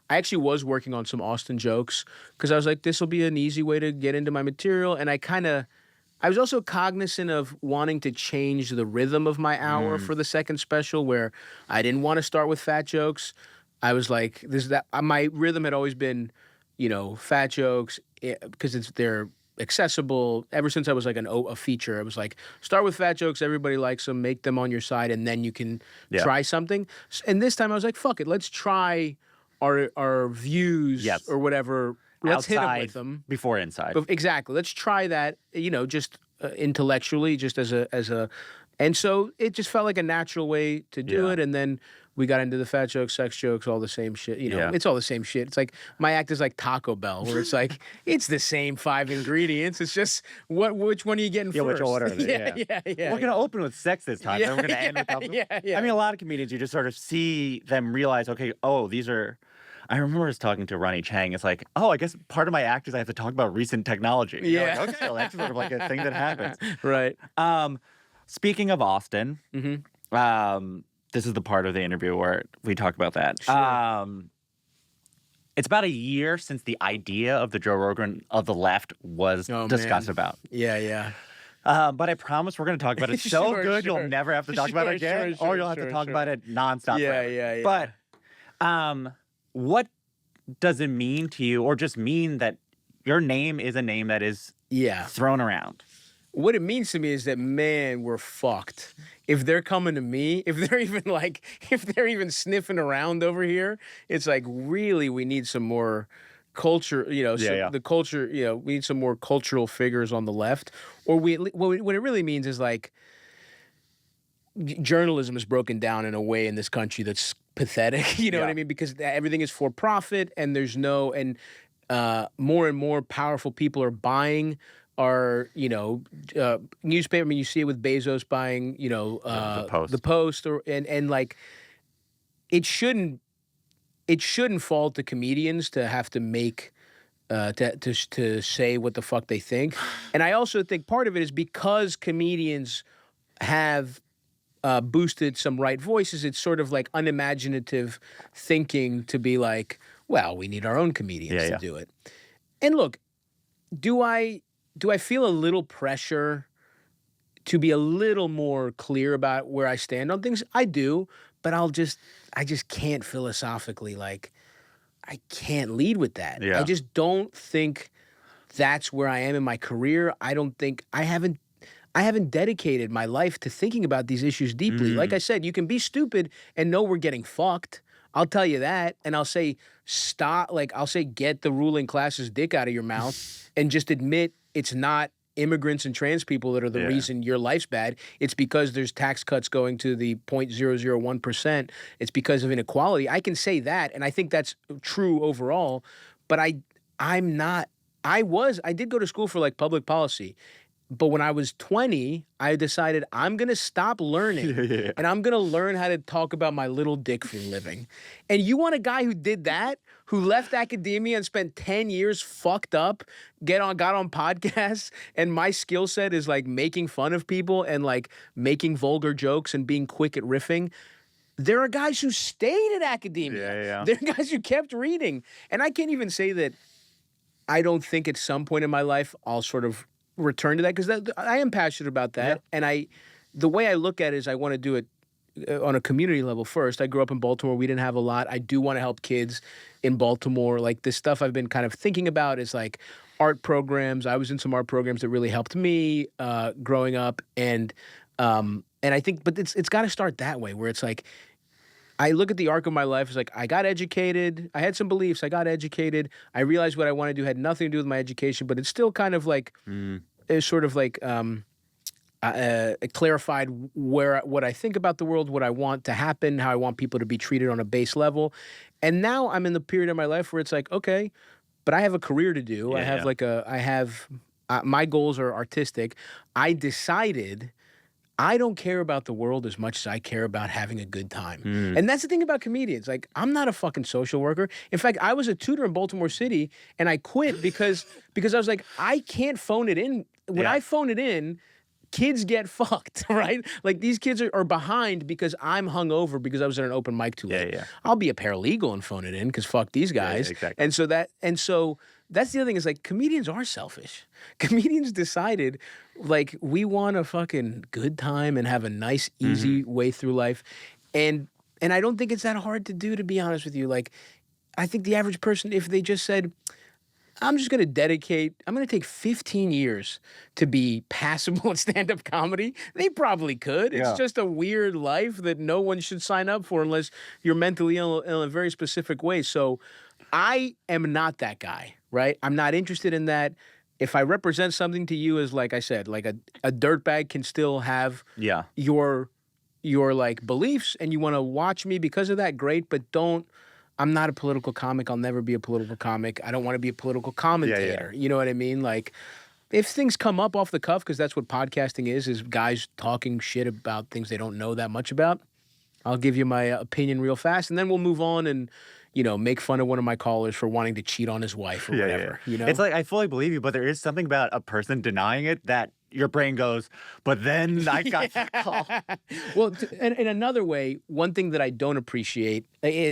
Speaker 1: actually was working on some Austin jokes because I was like, this will be an easy way to get into my material. And I was also cognizant of wanting to change the rhythm of my hour for the second special where I didn't want to start with fat jokes. I was like, my rhythm had always been, fat jokes because they're accessible. Ever since I was like a feature, I was like, start with fat jokes. Everybody likes them. Make them on your side. And then you can try something. And this time I was like, fuck it. Let's try our views or whatever. Let's hit them with them
Speaker 2: before inside.
Speaker 1: Exactly. Let's try that. Just intellectually, just as a, and so it just felt like a natural way to do it. And then we got into the fat jokes, sex jokes, all the same shit. It's all the same shit. It's like my act is like Taco Bell, where it's like it's the same 5 ingredients. It's just which one are you getting first?
Speaker 2: Which order?
Speaker 1: Yeah.
Speaker 2: We're gonna open with sex this time, and we're gonna end with alcohol. I mean, a lot of comedians, you just sort of see them realize, okay, these are. I remember us talking to Ronnie Chang. It's like, I guess part of my act is I have to talk about recent technology. Like, okay, well, that's sort of like a thing that happens.
Speaker 1: Right.
Speaker 2: Speaking of Austin, this is the part of the interview where we talk about that.
Speaker 1: Sure.
Speaker 2: It's about a year since the idea of the Joe Rogan of the left was discussed about.
Speaker 1: Yeah.
Speaker 2: But I promise we're going to talk about it so good you'll never have to talk about it again, or you'll have to talk about it nonstop.
Speaker 1: Yeah.
Speaker 2: But what does it mean to you, or just mean that your name is a name that is thrown around?
Speaker 1: What it means to me is that, man, we're fucked. If they're coming to me, if they're even sniffing around over here, it's like, really, we need some more culture, the culture, we need some more cultural figures on the left. Or what it really means is like, journalism is broken down in a way in this country that's pathetic. You know what I mean? Because everything is for profit, and there's no, and more and more powerful people are buying our, newspaper. I mean, you see it with Bezos buying, the Post, or and like it shouldn't fall to comedians to have to make. To say what the fuck they think. And I also think part of it is because comedians have boosted some right voices, it's sort of like unimaginative thinking to be like, well, we need our own comedians to do it. And look, do I feel a little pressure to be a little more clear about where I stand on things? I do, but I just can't philosophically, like, I can't lead with that.
Speaker 2: Yeah.
Speaker 1: I just don't think that's where I am in my career. I don't think I haven't dedicated my life to thinking about these issues deeply. Like I said, you can be stupid and know we're getting fucked. I'll tell you that. And I'll say, get the ruling class's dick out of your mouth and just admit it's not immigrants and trans people that are the reason your life's bad. It's because there's tax cuts going to the 0.001%. It's because of inequality. I can say that, and I think that's true overall. But I did go to school for like public policy. But when I was 20, I decided I'm going to stop learning and I'm going to learn how to talk about my little dick for a living. And you want a guy who did that, who left academia and spent 10 years fucked up, got on podcasts, and my skill set is like making fun of people and like making vulgar jokes and being quick at riffing. There are guys who stayed at academia. There are guys who kept reading. And I can't even say that I don't think at some point in my life I'll sort of return to that, because I am passionate about that. And the way I look at it is I want to do it on a community level first. I grew up in Baltimore. We didn't have a lot. I do want to help kids in Baltimore. Like, this stuff I've been kind of thinking about is like art programs. I was in some art programs that really helped me growing up. And I think, but it's got to start that way, where it's like, I look at the arc of my life as like, I got educated. I had some beliefs. I got educated. I realized what I want to do had nothing to do with my education, but it's still kind of like, it's sort of like clarified what I think about the world, what I want to happen, how I want people to be treated on a base level. And now I'm in the period of my life where it's like, okay, but I have a career to do. I have my goals are artistic. I decided I don't care about the world as much as I care about having a good time. And that's the thing about comedians. Like, I'm not a fucking social worker. In fact, I was a tutor in Baltimore City, and I quit because I was like, I can't phone it in. When I phone it in, kids get fucked, right? Like, these kids are behind because I'm hungover because I was at an open mic too late. I'll be a paralegal and phone it in because fuck these guys.
Speaker 2: Exactly.
Speaker 1: And so that's the other thing, is like, comedians are selfish. Comedians decided, like, we want a fucking good time and have a nice, easy way through life. And I don't think it's that hard to do, to be honest with you. Like, I think the average person, if they just said, I'm going to take 15 years to be passable at stand-up comedy, they probably could. It's just a weird life that no one should sign up for unless you're mentally ill in a very specific way. So I am not that guy, right? I'm not interested in that. If I represent something to you as, like I said, like a dirtbag can still have your like beliefs, and you want to watch me because of that, great, but don't. I'm not a political comic. I'll never be a political comic. I don't want to be a political commentator. You know what I mean? Like, if things come up off the cuff, because that's what podcasting is guys talking shit about things they don't know that much about, I'll give you my opinion real fast, and then we'll move on and, make fun of one of my callers for wanting to cheat on his wife or whatever. You know?
Speaker 2: It's like, I fully believe you, but there is something about a person denying it that your brain goes, but then I got that call.
Speaker 1: Well, in another way, one thing that I don't appreciate,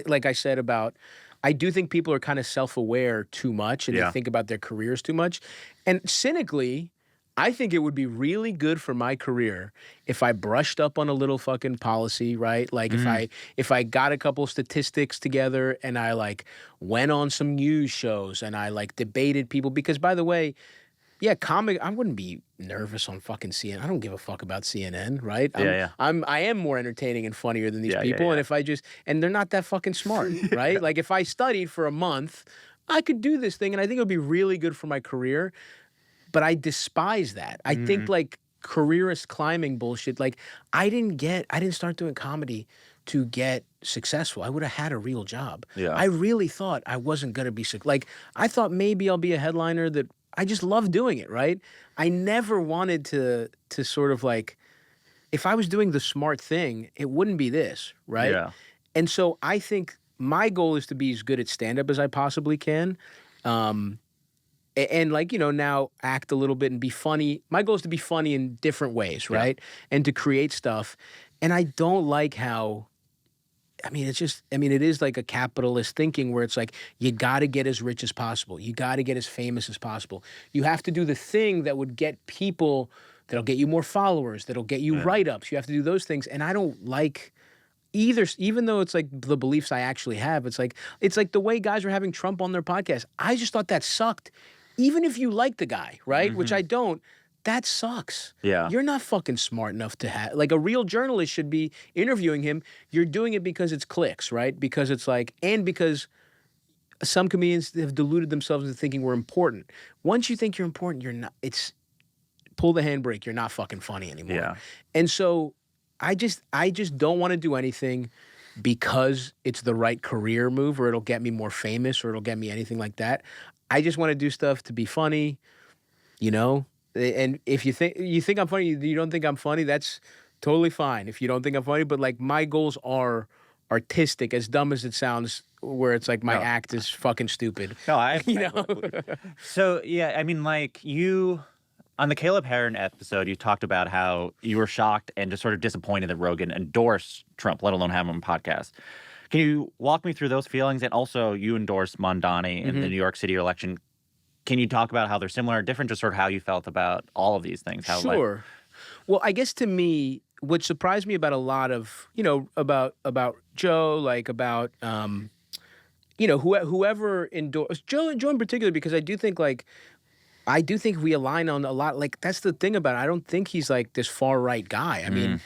Speaker 1: like I said about, I do think people are kind of self-aware too much, and they think about their careers too much. And cynically, I think it would be really good for my career if I brushed up on a little fucking policy, right? Like, if I got a couple statistics together and I like went on some news shows and I like debated people, because, by the way, I wouldn't be nervous on fucking CNN. I don't give a fuck about CNN, right? I am more entertaining and funnier than these people. And if and they're not that fucking smart, right? Like, if I studied for a month, I could do this thing, and I think it would be really good for my career. But I despise that. I think, like, careerist climbing bullshit. Like I didn't start doing comedy to get successful. I would have had a real job.
Speaker 2: Yeah.
Speaker 1: I really thought I wasn't gonna be like I thought maybe I'll be a headliner. That I just love doing it, right? I never wanted to sort of like, if I was doing the smart thing, it wouldn't be this, right?
Speaker 2: Yeah.
Speaker 1: And so I think my goal is to be as good at stand-up as I possibly can. And like, now act a little bit and be funny. My goal is to be funny in different ways, right? And to create stuff. And I don't like how, it is like a capitalist thinking where it's like, you got to get as rich as possible. You got to get as famous as possible. You have to do the thing that would get people, that'll get you more followers, that'll get you write-ups. You have to do those things. And I don't like either, even though it's like the beliefs I actually have. It's like the way guys are having Trump on their podcast. I just thought that sucked. Even if you like the guy, right? Which I don't. That sucks.
Speaker 2: Yeah.
Speaker 1: You're not fucking smart enough to have, like, a real journalist should be interviewing him. You're doing it because it's clicks, right? Because it's like, and because some comedians have deluded themselves into thinking we're important. Once you think you're important, you're not, pull the handbrake. You're not fucking funny anymore.
Speaker 2: Yeah.
Speaker 1: And so I just don't want to do anything because it's the right career move or it'll get me more famous or it'll get me anything like that. I just want to do stuff to be funny, And if you think I'm funny, you don't think I'm funny, that's totally fine. If you don't think I'm funny, but like my goals are artistic, as dumb as it sounds, where it's like my act is fucking stupid.
Speaker 2: No, So yeah, I mean, like you on the Caleb Heron episode, you talked about how you were shocked and just sort of disappointed that Rogan endorsed Trump, let alone have him on podcast. Can you walk me through those feelings? And also, you endorsed Mondani in the New York City election. Can you talk about how they're similar or different, just sort of how you felt about all of these things?
Speaker 1: Sure. Well, I guess to me, what surprised me about a lot of, about Joe, like about, whoever endorsed, Joe in particular, because I do think we align on a lot. Like, that's the thing about it. I don't think he's like this far right guy. I mean,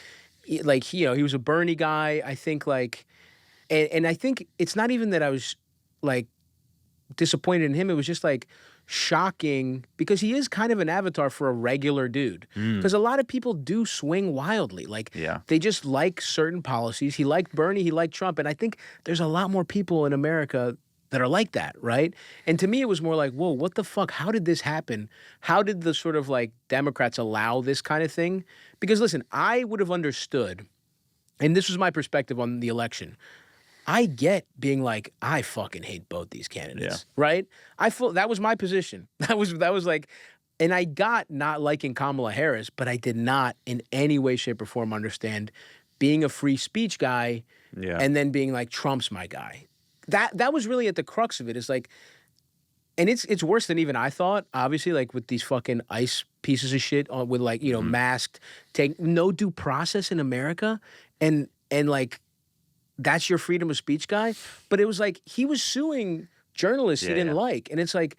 Speaker 1: he was a Bernie guy. I think like, and I think it's not even that I was like disappointed in him. It was just like shocking because he is kind of an avatar for a regular dude. Because a lot of people do swing wildly. Like they just like certain policies. He liked Bernie, he liked Trump. And I think there's a lot more people in America that are like that, right? And to me, it was more like, whoa, what the fuck? How did this happen? How did the sort of like Democrats allow this kind of thing? Because listen, I would have understood, and this was my perspective on the election. I get being like, I fucking hate both these candidates, right? That was my position. That was like, and I got not liking Kamala Harris, but I did not in any way, shape, or form understand being a free speech guy and then being like, Trump's my guy. That was really at the crux of it. It's like, and it's worse than even I thought, obviously, like with these fucking ICE pieces of shit with like, masked, take no due process in America. And like, that's your freedom of speech guy. But it was like, he was suing journalists he didn't like. And it's like,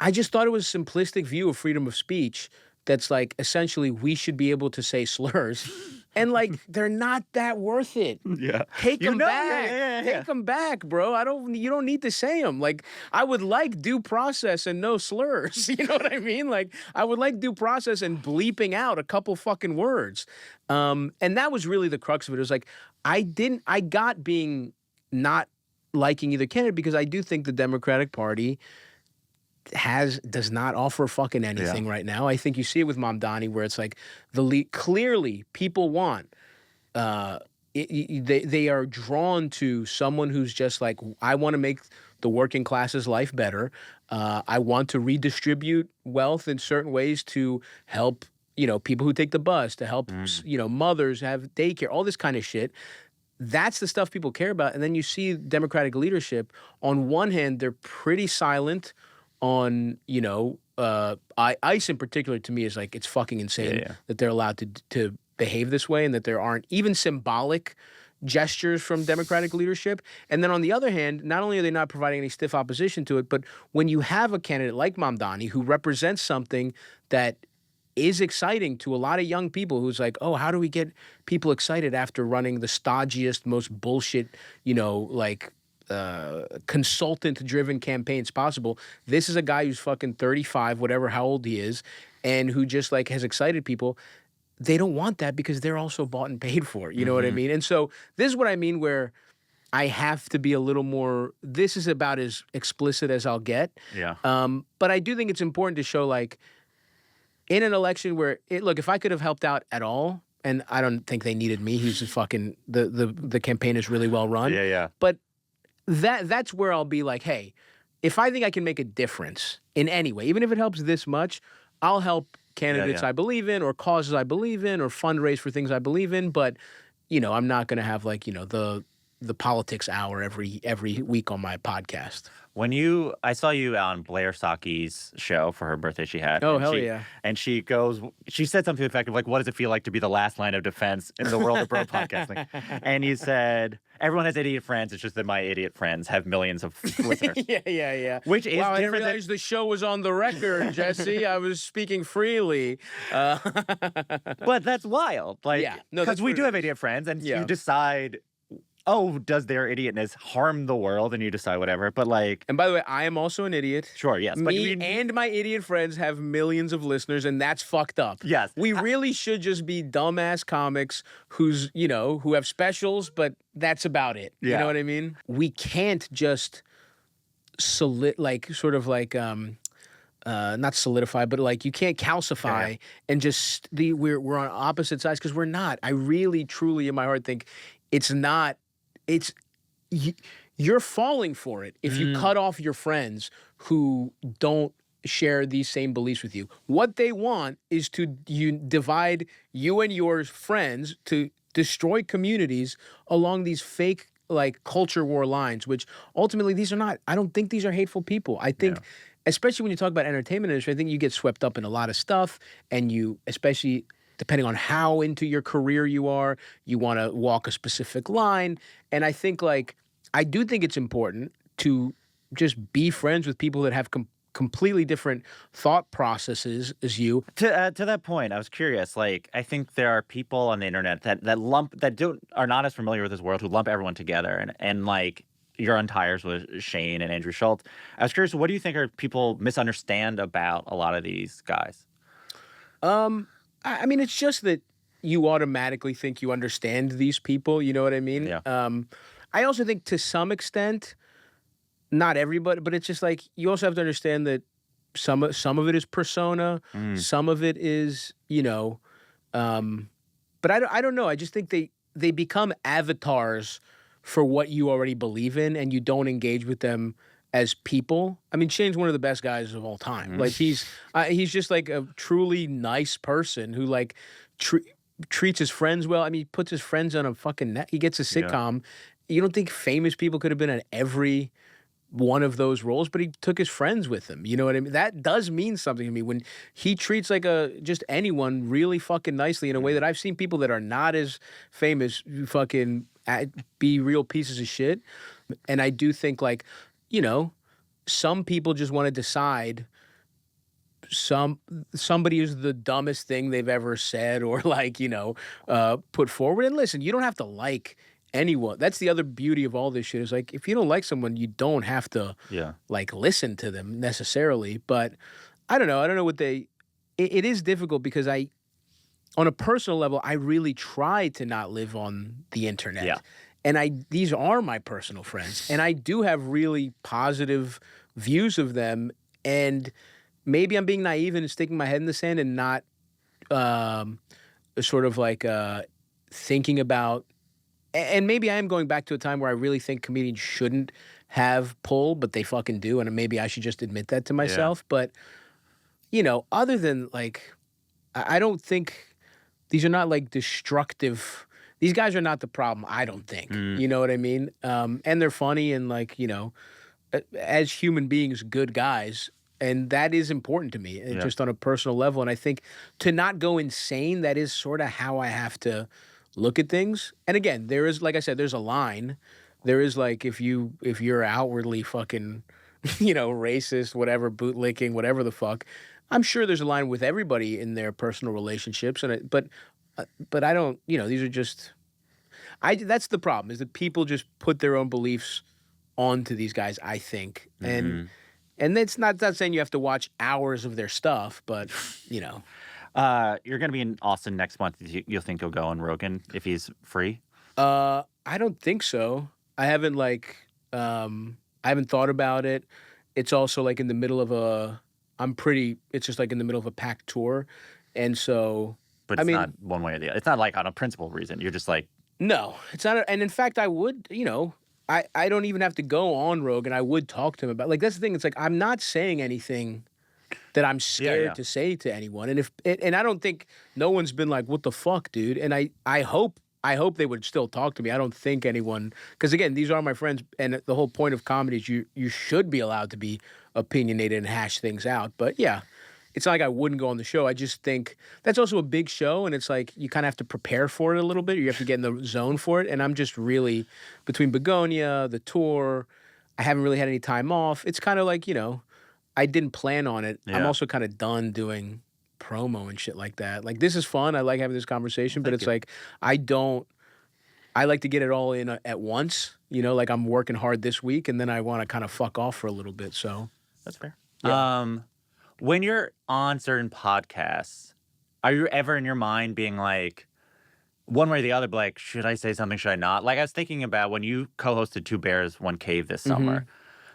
Speaker 1: I just thought it was a simplistic view of freedom of speech that's like, essentially, we should be able to say slurs. And like, they're not that worth it.
Speaker 2: Yeah.
Speaker 1: Take them back. Take them back, bro. You don't need to say them. Like, I would like due process and no slurs. You know what I mean? Like, I would like due process and bleeping out a couple fucking words. And that was really the crux of it. It was like, I got being not liking either candidate because I do think the Democratic Party does not offer fucking anything right now. I think you see it with Mamdani where it's like clearly people want they are drawn to someone who's just like, I want to make the working class's life better. I want to redistribute wealth in certain ways to help people who take the bus, to help mothers have daycare, all this kind of shit. That's the stuff people care about. And then you see Democratic leadership. On one hand, they're pretty silent on, ICE in particular to me is like, it's fucking insane that they're allowed to behave this way and that there aren't even symbolic gestures from Democratic leadership. And then on the other hand, not only are they not providing any stiff opposition to it, but when you have a candidate like Mamdani who represents something that is exciting to a lot of young people who's like, oh, how do we get people excited after running the stodgiest, most bullshit, consultant-driven campaigns possible. This is a guy who's fucking 35, whatever, how old he is, and who just like has excited people. They don't want that because they're also bought and paid for. You know what I mean? And so this is what I mean where I have to be a little more, this is about as explicit as I'll get.
Speaker 2: Yeah.
Speaker 1: But I do think it's important to show like in an election where, look, if I could have helped out at all, and I don't think they needed me. He's just fucking, the campaign is really well run.
Speaker 2: Yeah.
Speaker 1: But that's where I'll be like, hey, if I think I can make a difference in any way, even if it helps this much, I'll help candidates I believe in or causes I believe in or fundraise for things I believe in. But, you know, I'm not going to have like, you know, the politics hour every week on my podcast.
Speaker 2: I saw you on Blair Saki's show for her birthday she had.
Speaker 1: Oh, hell yeah.
Speaker 2: And she said something effective like, what does it feel like to be the last line of defense in the world of bro podcasting? And you said, everyone has idiot friends. It's just that my idiot friends have millions of listeners.
Speaker 1: Yeah.
Speaker 2: Which is
Speaker 1: wow, I didn't
Speaker 2: different
Speaker 1: realize the show was on the record, Jesse. I was speaking freely.
Speaker 2: But that's wild. Like, because we do have idiot friends, and you decide, oh, does their idiotness harm the world? And you decide whatever. But like,
Speaker 1: and by the way, I am also an idiot.
Speaker 2: Sure, yes. But
Speaker 1: and my idiot friends have millions of listeners, and that's fucked up.
Speaker 2: Yes.
Speaker 1: We really should just be dumbass comics who have specials, but that's about it.
Speaker 2: Yeah.
Speaker 1: You know what I mean? We can't just not solidify, but like you can't calcify and just we're on opposite sides because we're not. I really, truly, in my heart, think it's not. You're falling for it if you cut off your friends who don't share these same beliefs with you. What they want is to divide you and your friends to destroy communities along these fake like culture war lines, which ultimately I don't think these are hateful people. I think, especially when you talk about entertainment industry, I think you get swept up in a lot of stuff, and you, especially depending on how into your career you are, you want to walk a specific line. And I think I do think it's important to just be friends with people that have completely different thought processes as you.
Speaker 2: To that point, I was curious. Like, I think there are people on the internet that are not as familiar with this world who lump everyone together. And like, you're on Tires with Shane and Andrew Schultz. I was curious, what do you think people misunderstand about a lot of these guys?
Speaker 1: I mean, it's just that you automatically think you understand these people. You know what I mean?
Speaker 2: Yeah.
Speaker 1: I also think to some extent, not everybody, but it's just like you also have to understand that some of it is persona, some of it is, but I don't know. I just think they become avatars for what you already believe in, and you don't engage with them as people. I mean, Shane's one of the best guys of all time. Like he's just like a truly nice person who like treats his friends well. I mean, he puts his friends on a fucking net. He gets a sitcom. You don't think famous people could have been on every one of those roles, but he took his friends with him. You know what I mean? That does mean something to me when he treats like just anyone really fucking nicely in a way that I've seen people that are not as famous fucking be real pieces of shit. And I do think like, some people just want to decide somebody is the dumbest thing they've ever said or like, put forward. And listen, you don't have to like anyone. That's the other beauty of all this shit is like, if you don't like someone, you don't have to like listen to them necessarily. But I don't know what it is difficult because on a personal level, I really try to not live on the internet. Yeah. And these are my personal friends. And I do have really positive views of them. And maybe I'm being naive and sticking my head in the sand and not sort of like thinking about, and maybe I am going back to a time where I really think comedians shouldn't have pull, but they fucking do. And maybe I should just admit that to myself. But, other than like, I don't think these are not like destructive. These guys are not the problem, I don't think. You know what I mean? And they're funny and like, as human beings, good guys. And that is important to me, just on a personal level. And I think to not go insane, that is sort of how I have to look at things. And again, there is, like I said, there's a line. There is like, if you're outwardly fucking, racist, whatever, bootlicking, whatever the fuck, I'm sure there's a line with everybody in their personal relationships. But I don't, these are just, that's the problem is that people just put their own beliefs onto these guys, I think.
Speaker 2: Mm-hmm.
Speaker 1: And it's not saying you have to watch hours of their stuff, but, you know.
Speaker 2: You're going to be in Austin next month. You'll think you'll go on Rogan if he's free?
Speaker 1: I don't think so. I haven't thought about it. It's also like in the middle of it's just like in the middle of a packed tour. And so,
Speaker 2: But it's not one way or the other. It's not like on a principal reason. You're just like,
Speaker 1: no, it's not. And in fact, I would, I don't even have to go on Rogan. I would talk to him about, like, that's the thing. It's like, I'm not saying anything that I'm scared to say to anyone. And and I don't think no one's been like, what the fuck, dude? And I hope they would still talk to me. I don't think anyone, because again, these are my friends. And the whole point of comedy is you should be allowed to be opinionated and hash things out. But yeah, it's not like I wouldn't go on the show. I just think that's also a big show, and it's like you kind of have to prepare for it a little bit. You have to get in the zone for it. And I'm just really, between Bugonia, the tour, I haven't really had any time off. It's kind of like, I didn't plan on it. Yeah. I'm also kind of done doing promo and shit like that. Like, this is fun. I like having this conversation, but it's like, I like to get it all in at once. Like I'm working hard this week, and then I want to kind of fuck off for a little bit. So
Speaker 2: that's fair.
Speaker 1: Yeah.
Speaker 2: When you're on certain podcasts, are you ever in your mind being like, one way or the other, like, should I say something, should I not? Like, I was thinking about when you co-hosted Two Bears, One Cave this summer.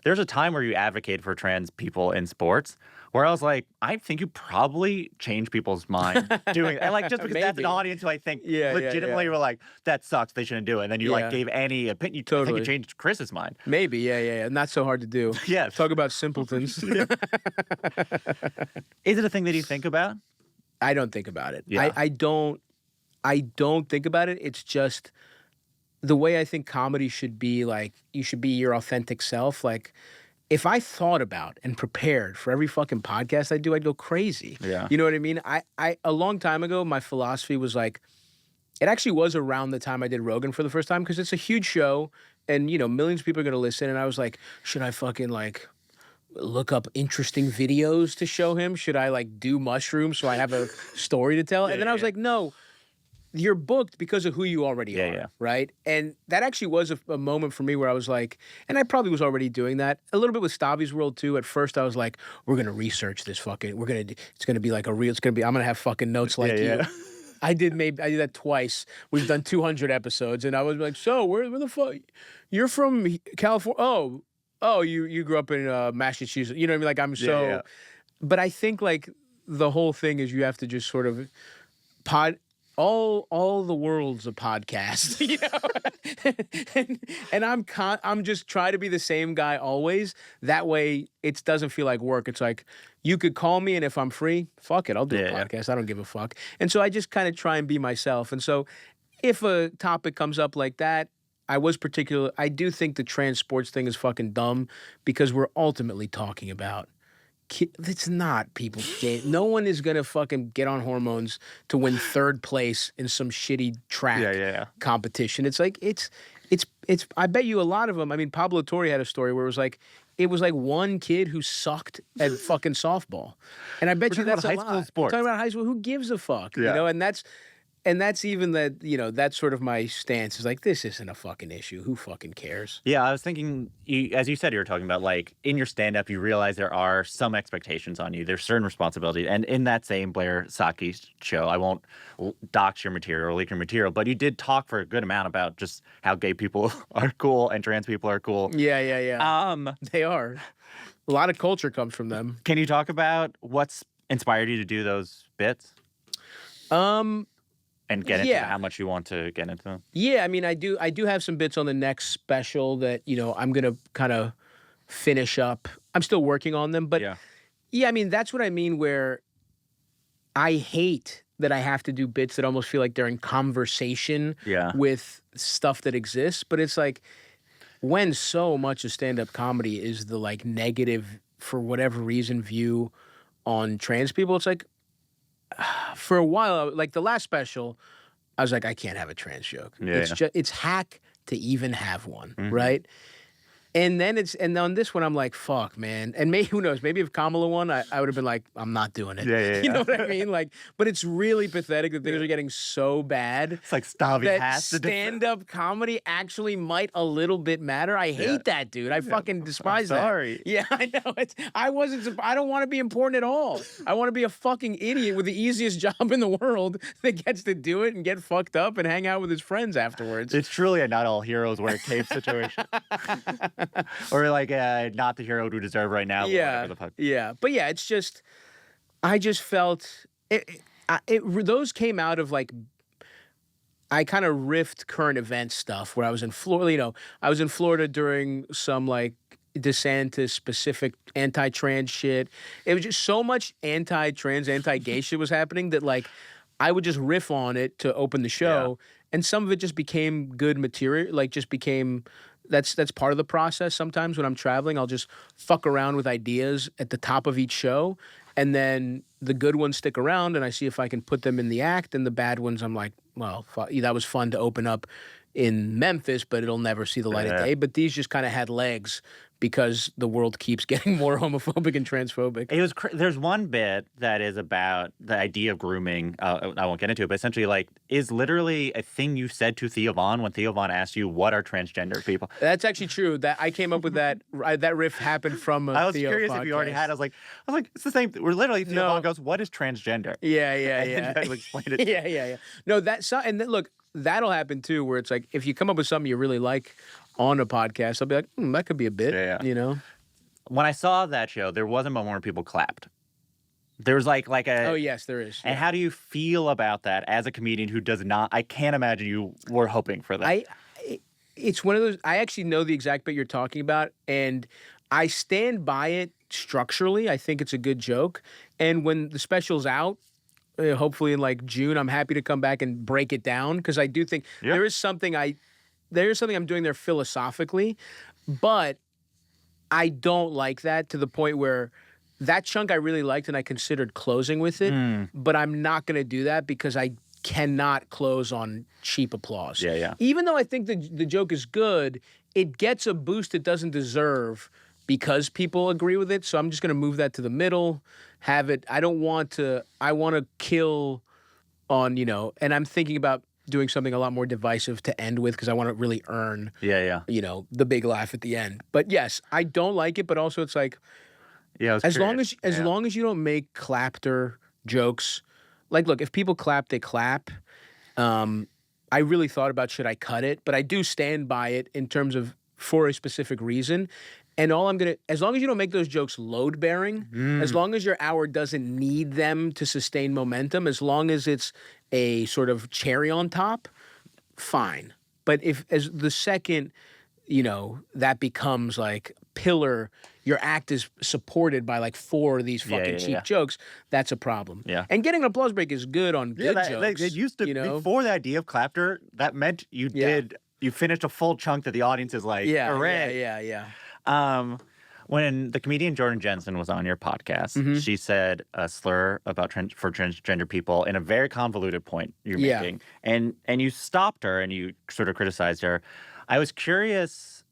Speaker 2: There's a time where you advocate for trans people in sports, where I was like, I think you probably change people's mind doing it. And like, just because that's an audience who I think legitimately were like, that sucks, they shouldn't do it. And then you like gave any opinion. Totally. I think you changed Chris's mind.
Speaker 1: Maybe, yeah. Not so hard to do.
Speaker 2: Yeah.
Speaker 1: Talk about simpletons.
Speaker 2: Is it a thing that you think about?
Speaker 1: I don't think about it.
Speaker 2: Yeah.
Speaker 1: I don't think about it. It's just the way I think comedy should be. Like, you should be your authentic self. Like, if I thought about and prepared for every fucking podcast I do, I'd go crazy.
Speaker 2: Yeah.
Speaker 1: You know what I mean? I a long time ago, my philosophy was like, it actually was around the time I did Rogan for the first time, because it's a huge show and, millions of people are going to listen. And I was like, should I fucking like look up interesting videos to show him? Should I like do mushrooms so I have a story to tell? And then I was like, no. You're booked because of who you already are, right? And that actually was a moment for me where I was like, and I probably was already doing that a little bit with Stavvy's World too. At first, I was like, we're gonna research this fucking. It's gonna be like I'm gonna have fucking notes like you. I did that twice. We've done 200 episodes, and I was like, so where the fuck? You're from California? Oh, you grew up in Massachusetts. You know what I mean? Like I'm so.
Speaker 2: Yeah.
Speaker 1: But I think like the whole thing is you have to just sort of all the world's a podcast, and I'm just trying to be the same guy always. That way, it doesn't feel like work. It's like you could call me, and if I'm free, fuck it, I'll do a podcast. I don't give a fuck. And so I just kind of try and be myself. And so, if a topic comes up like that, I do think the trans sports thing is fucking dumb, because we're ultimately talking about. It's not people. No one is gonna fucking get on hormones to win third place in some shitty track competition. It's like it's. I bet you a lot of them. I mean, Pablo Torre had a story where it was like one kid who sucked at fucking softball, and I bet you that's a lot.
Speaker 2: High school sports.
Speaker 1: Talking about high school, who gives a fuck?
Speaker 2: Yeah.
Speaker 1: And that's even that, that's sort of my stance is like, this isn't a fucking issue. Who fucking cares?
Speaker 2: Yeah, I was thinking, as you said, you were talking about like in your stand-up, you realize there are some expectations on you. There's certain responsibilities. And in that same Blair Saki show, I won't dox your material or leak your material, but you did talk for a good amount about just how gay people are cool and trans people are cool.
Speaker 1: Yeah. They are. A lot of culture comes from them.
Speaker 2: Can you talk about what's inspired you to do those bits? And get into how much you want to get into them.
Speaker 1: Yeah, I mean, I do have some bits on the next special that, I'm going to kind of finish up. I'm still working on them, but yeah, I mean, that's what I mean, where I hate that I have to do bits that almost feel like they're in conversation with stuff that exists. But it's like, when so much of stand-up comedy is the like negative, for whatever reason, view on trans people, it's like, for a while, like the last special, I was like, I can't have a trans joke. It's hack to even have one, right? And then on this one, I'm like, fuck, man. And maybe, who knows, maybe if Kamala won, I would have been like, I'm not doing it.
Speaker 2: Yeah.
Speaker 1: You know what I mean? Like, but it's really pathetic that things are getting so bad.
Speaker 2: It's like Stavvy
Speaker 1: that
Speaker 2: has to
Speaker 1: stand-up comedy actually might a little bit matter. I hate that, dude. I fucking despise that.
Speaker 2: Sorry.
Speaker 1: Yeah, I know. I don't want to be important at all. I want to be a fucking idiot with the easiest job in the world that gets to do it and get fucked up and hang out with his friends afterwards.
Speaker 2: It's truly a not all heroes wear capes situation. Or like not the hero we deserve right now.
Speaker 1: Yeah, yeah. But yeah, it's just, I just felt, those came out of like, I kind of riffed current event stuff where I was in Florida, I was in Florida during some like DeSantis specific anti-trans shit. It was just so much anti-trans, anti-gay shit was happening that like, I would just riff on it to open the show. And some of it just became good material, like just became, that's part of the process. Sometimes when I'm traveling, I'll just fuck around with ideas at the top of each show. And then the good ones stick around and I see if I can put them in the act. And the bad ones, I'm like, well, that was fun to open up in Memphis, but it'll never see the light of day. But these just kind of had legs because the world keeps getting more homophobic and transphobic.
Speaker 2: It was there's one bit that is about the idea of grooming. I won't get into it, but essentially, like, is literally a thing you said to Theo Von when Theo Von asked you, "What are transgender people?"
Speaker 1: That's actually true. That I came up with that. That riff happened from a
Speaker 2: I was
Speaker 1: Theo
Speaker 2: curious
Speaker 1: podcast.
Speaker 2: if you already had. I was like, it's the same. We're literally Theo Von goes, "What is transgender?"
Speaker 1: Yeah.
Speaker 2: And you had to explain it.
Speaker 1: Yeah. No, and then, look, that'll happen too, where it's like if you come up with something you really like on a podcast, I'll be like, that could be a bit. You know.
Speaker 2: When I saw that show, there was a moment where people clapped. There was like a.
Speaker 1: Oh yes, there is.
Speaker 2: And how do you feel about that as a comedian who does not? I can't imagine you were hoping for that.
Speaker 1: It's one of those. I actually know the exact bit you're talking about, and I stand by it structurally. I think it's a good joke, and when the special's out, hopefully in like June, I'm happy to come back and break it down because I do think there is something I'm doing there philosophically, but I don't like that to the point where that chunk I really liked and I considered closing with it, but I'm not going to do that because I cannot close on cheap applause. Even though I think the joke is good, it gets a boost it doesn't deserve because people agree with it. So I'm just going to move that to the middle, have it. I want to kill on, and I'm thinking about doing something a lot more divisive to end with because I want to really earn, the big laugh at the end. But yes, I don't like it, but also it's like, as long as you don't make clapter jokes, like, look, if people clap, they clap. I really thought about should I cut it, but I do stand by it in terms of for a specific reason. And as long as you don't make those jokes load bearing, as long as your hour doesn't need them to sustain momentum, as long as it's a sort of cherry on top, fine. But as the second, that becomes like pillar, your act is supported by like 4 of these fucking cheap jokes, that's a problem. And getting an applause break is good on good jokes.
Speaker 2: It used to, before the idea of clapter, that meant you finished a full chunk that the audience is like, hooray. When the comedian Jordan Jensen was on your podcast, she said a slur about for transgender people in a very convoluted point you're making. And you stopped her and you sort of criticized her. I was curious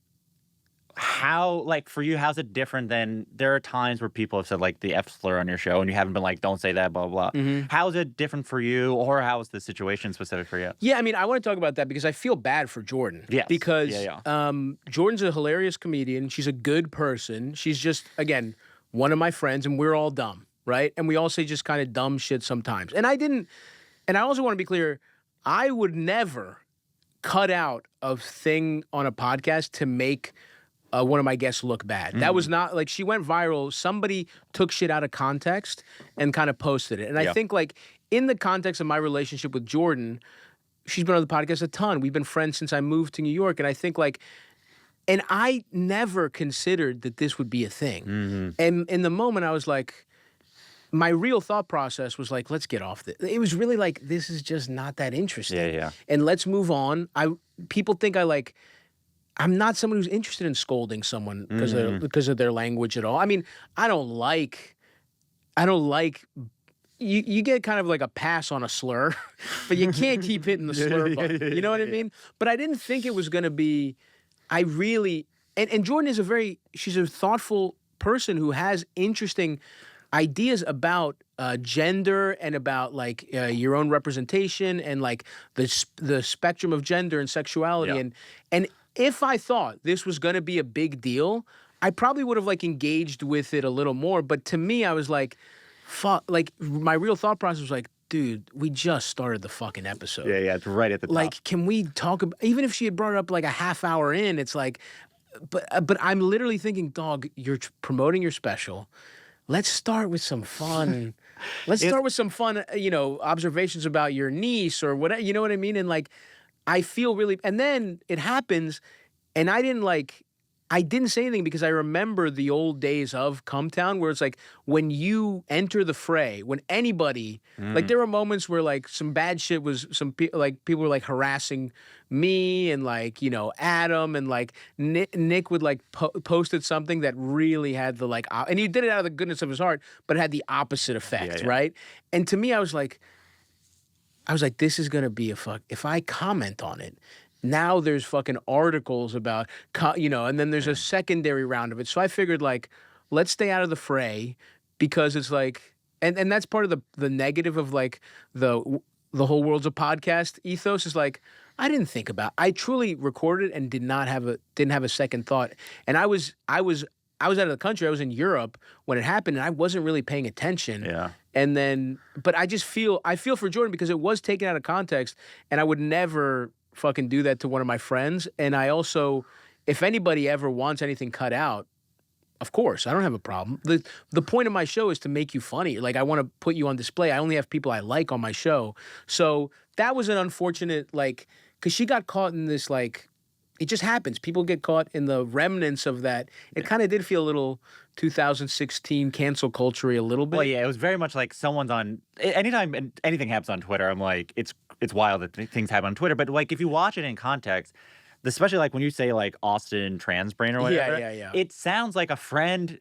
Speaker 2: how, like, for you, how's it different than there are times where people have said, like, the F slur on your show and you haven't been like, don't say that, blah, blah, blah. How is it different for you, or how is the situation specific for you?
Speaker 1: Yeah, I mean, I want to talk about that because I feel bad for Jordan.
Speaker 2: Yes.
Speaker 1: Because Jordan's a hilarious comedian. She's a good person. She's just, again, one of my friends, and we're all dumb, right? And we all say just kind of dumb shit sometimes. And I also want to be clear, I would never cut out a thing on a podcast to make one of my guests look bad. That was not, like, she went viral. Somebody took shit out of context and kind of posted it. And I think, like, in the context of my relationship with Jordan, she's been on the podcast a ton. We've been friends since I moved to New York. And I think, like, and I never considered that this would be a thing. And in the moment, I was like, my real thought process was like, let's get off this. It was really like, this is just not that interesting. And let's move on. People think I'm not someone who's interested in scolding someone because of their language at all. I mean, I don't like you get kind of like a pass on a slur, but you can't keep hitting the slur button. You know what I mean? But I didn't think it was going to be, and and Jordan is she's a thoughtful person who has interesting ideas about gender and about like your own representation and like the spectrum of gender and sexuality.
Speaker 2: Yeah.
Speaker 1: And if I thought this was going to be a big deal, I probably would have like engaged with it a little more. But to me, I was like, fuck, like my real thought process was like, dude, we just started the fucking episode.
Speaker 2: Yeah, it's right at the top.
Speaker 1: Like, can we talk about, even if she had brought it up like a half hour in, it's like, but I'm literally thinking, dog, you're promoting your special. Let's start with some fun. Let's start with some fun, observations about your niece or whatever. You know what I mean? And like, I feel really, and then it happens, and I didn't say anything because I remember the old days of Cum Town where it's like when you enter the fray, when anybody, like there were moments where like some bad shit was, people were like harassing me and like, Adam and like Nick would like posted something that really had the like, and he did it out of the goodness of his heart, but it had the opposite effect, right? And to me, I was like, this is going to be if I comment on it, now there's fucking articles about, and then there's a secondary round of it. So I figured like, let's stay out of the fray because it's like, and that's part of the negative of like the whole world's a podcast ethos is like, I truly recorded and didn't have a second thought. And I was out of the country. I was in Europe when it happened and I wasn't really paying attention.
Speaker 2: Yeah.
Speaker 1: And then, but I feel for Jordan because it was taken out of context and I would never fucking do that to one of my friends. And I also, if anybody ever wants anything cut out, of course, I don't have a problem. The point of my show is to make you funny. Like, I want to put you on display. I only have people I like on my show. So that was an unfortunate, like, because she got caught in this, like, it just happens. People get caught in the remnants of that. It kind of did feel a little 2016 cancel culture-y a little bit.
Speaker 2: Well, yeah, it was very much like someone's on. Anytime anything happens on Twitter, I'm like, it's wild that things happen on Twitter. But like, if you watch it in context, especially like when you say like Austin trans brain or whatever, it sounds like a friend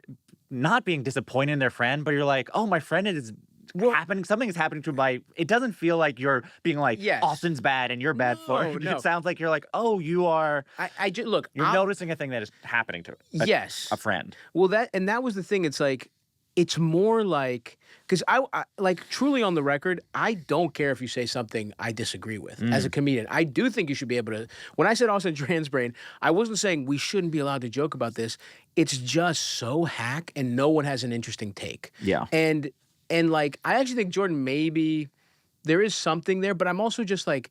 Speaker 2: not being disappointed in their friend, but you're like, oh, my friend is. Something is happening to my. It doesn't feel like you're being like Austin's bad and you're bad for it. No. It sounds like you're like, oh, you are.
Speaker 1: I just look.
Speaker 2: You're noticing a thing that is happening to a friend.
Speaker 1: Well, that was the thing. It's like, it's more like because I like truly on the record. I don't care if you say something I disagree with as a comedian. I do think you should be able to. When I said Austin trans brain, I wasn't saying we shouldn't be allowed to joke about this. It's just so hack, and no one has an interesting take.
Speaker 2: Yeah,
Speaker 1: And like, I actually think Jordan, maybe there is something there, but I'm also just like,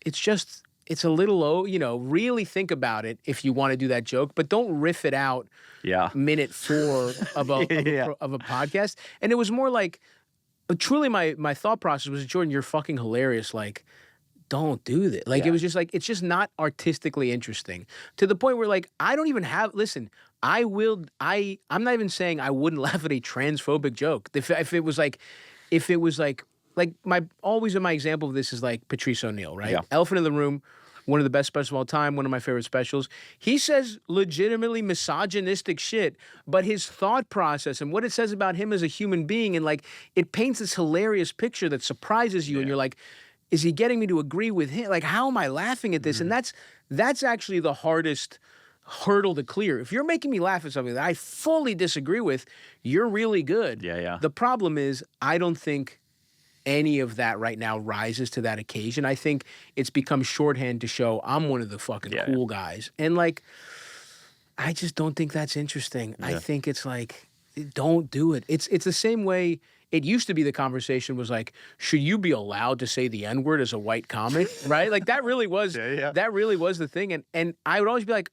Speaker 1: it's a little low, really think about it if you want to do that joke, but don't riff it out minute 4 of a podcast. And it was more like, truly my thought process was, Jordan, you're fucking hilarious. Like, don't do this. Like, it was just like, it's just not artistically interesting to the point where like, I don't even have, listen, I'm not even saying I wouldn't laugh at a transphobic joke. If it was like always in my example of this is like Patrice O'Neal, right? Yeah. Elephant in the Room, one of the best specials of all time, one of my favorite specials. He says legitimately misogynistic shit, but his thought process and what it says about him as a human being, and like, it paints this hilarious picture that surprises you, and you're like, is he getting me to agree with him? Like, how am I laughing at this? And that's actually the hardest hurdle to clear. If you're making me laugh at something that I fully disagree with, you're really good.
Speaker 2: Yeah.
Speaker 1: The problem is, I don't think any of that right now rises to that occasion. I think it's become shorthand to show I'm one of the fucking cool guys. And like, I just don't think that's interesting. I think it's like, don't do it. It's the same way it used to be. The conversation was like, should you be allowed to say the N-word as a white comic? Right? Like, that really was that really was the thing. And I would always be like,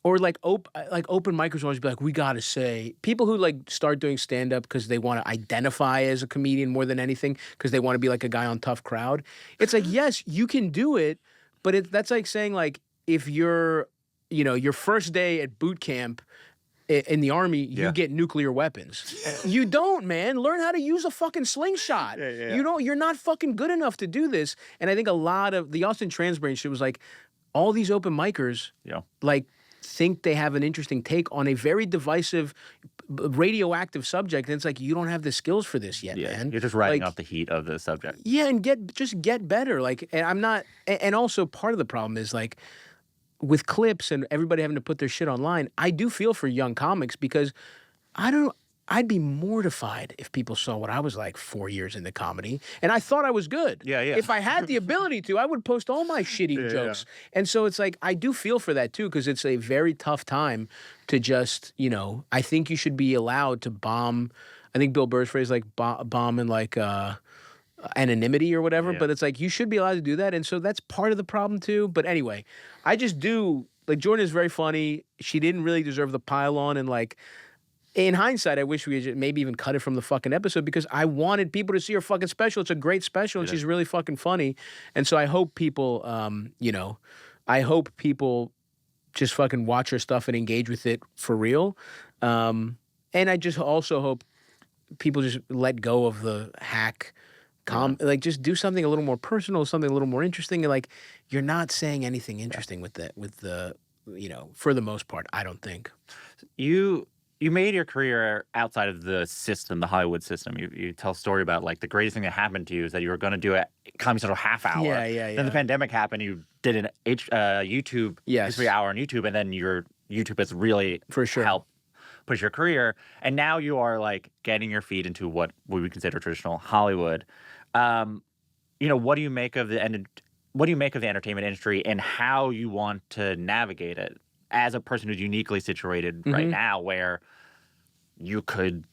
Speaker 1: or like open micers always be like, we gotta say, people who like start doing stand-up because they want to identify as a comedian more than anything, because they want to be like a guy on Tough Crowd. It's like, yes, you can do it, but that's like saying like, if you're, your first day at boot camp in the Army, you get nuclear weapons. You don't, man. Learn how to use a fucking slingshot. You're not fucking good enough to do this. And I think a lot of the Austin trans brain shit was like, all these open micers, like, think they have an interesting take on a very divisive, radioactive subject, and it's like, you don't have the skills for this yet, man.
Speaker 2: You're just riding off the heat of the subject.
Speaker 1: Yeah, and just get better. Like, and I'm not, and also part of the problem is like, with clips and everybody having to put their shit online, I do feel for young comics because I'd be mortified if people saw what I was like 4 years into comedy, and I thought I was good.
Speaker 2: Yeah.
Speaker 1: If I had the ability to, I would post all my shitty jokes. And so it's like, I do feel for that too, because it's a very tough time to just, I think you should be allowed to bomb. I think Bill Burr's phrase, like, bomb in like anonymity or whatever, but it's like, you should be allowed to do that. And so that's part of the problem too. But anyway, I just do, like, Jordan is very funny. She didn't really deserve the pile on, and like, in hindsight, I wish we had maybe even cut it from the fucking episode because I wanted people to see her fucking special. It's a great special, and she's really fucking funny. And so I hope people, I hope people just fucking watch her stuff and engage with it for real. And I just also hope people just let go of the hack. Like, just do something a little more personal, something a little more interesting. And like, you're not saying anything interesting with the, for the most part, I don't think.
Speaker 2: You made your career outside of the system, the Hollywood system. You tell a story about, like, the greatest thing that happened to you is that you were going to do a Comedy Central half hour.
Speaker 1: Yeah.
Speaker 2: Then the pandemic happened. You did an YouTube history hour on YouTube, and then your YouTube has really helped push your career. And now you are, like, getting your feet into what we would consider traditional Hollywood. What do you make of the entertainment industry, and how you want to navigate it as a person who's uniquely situated right now, where you could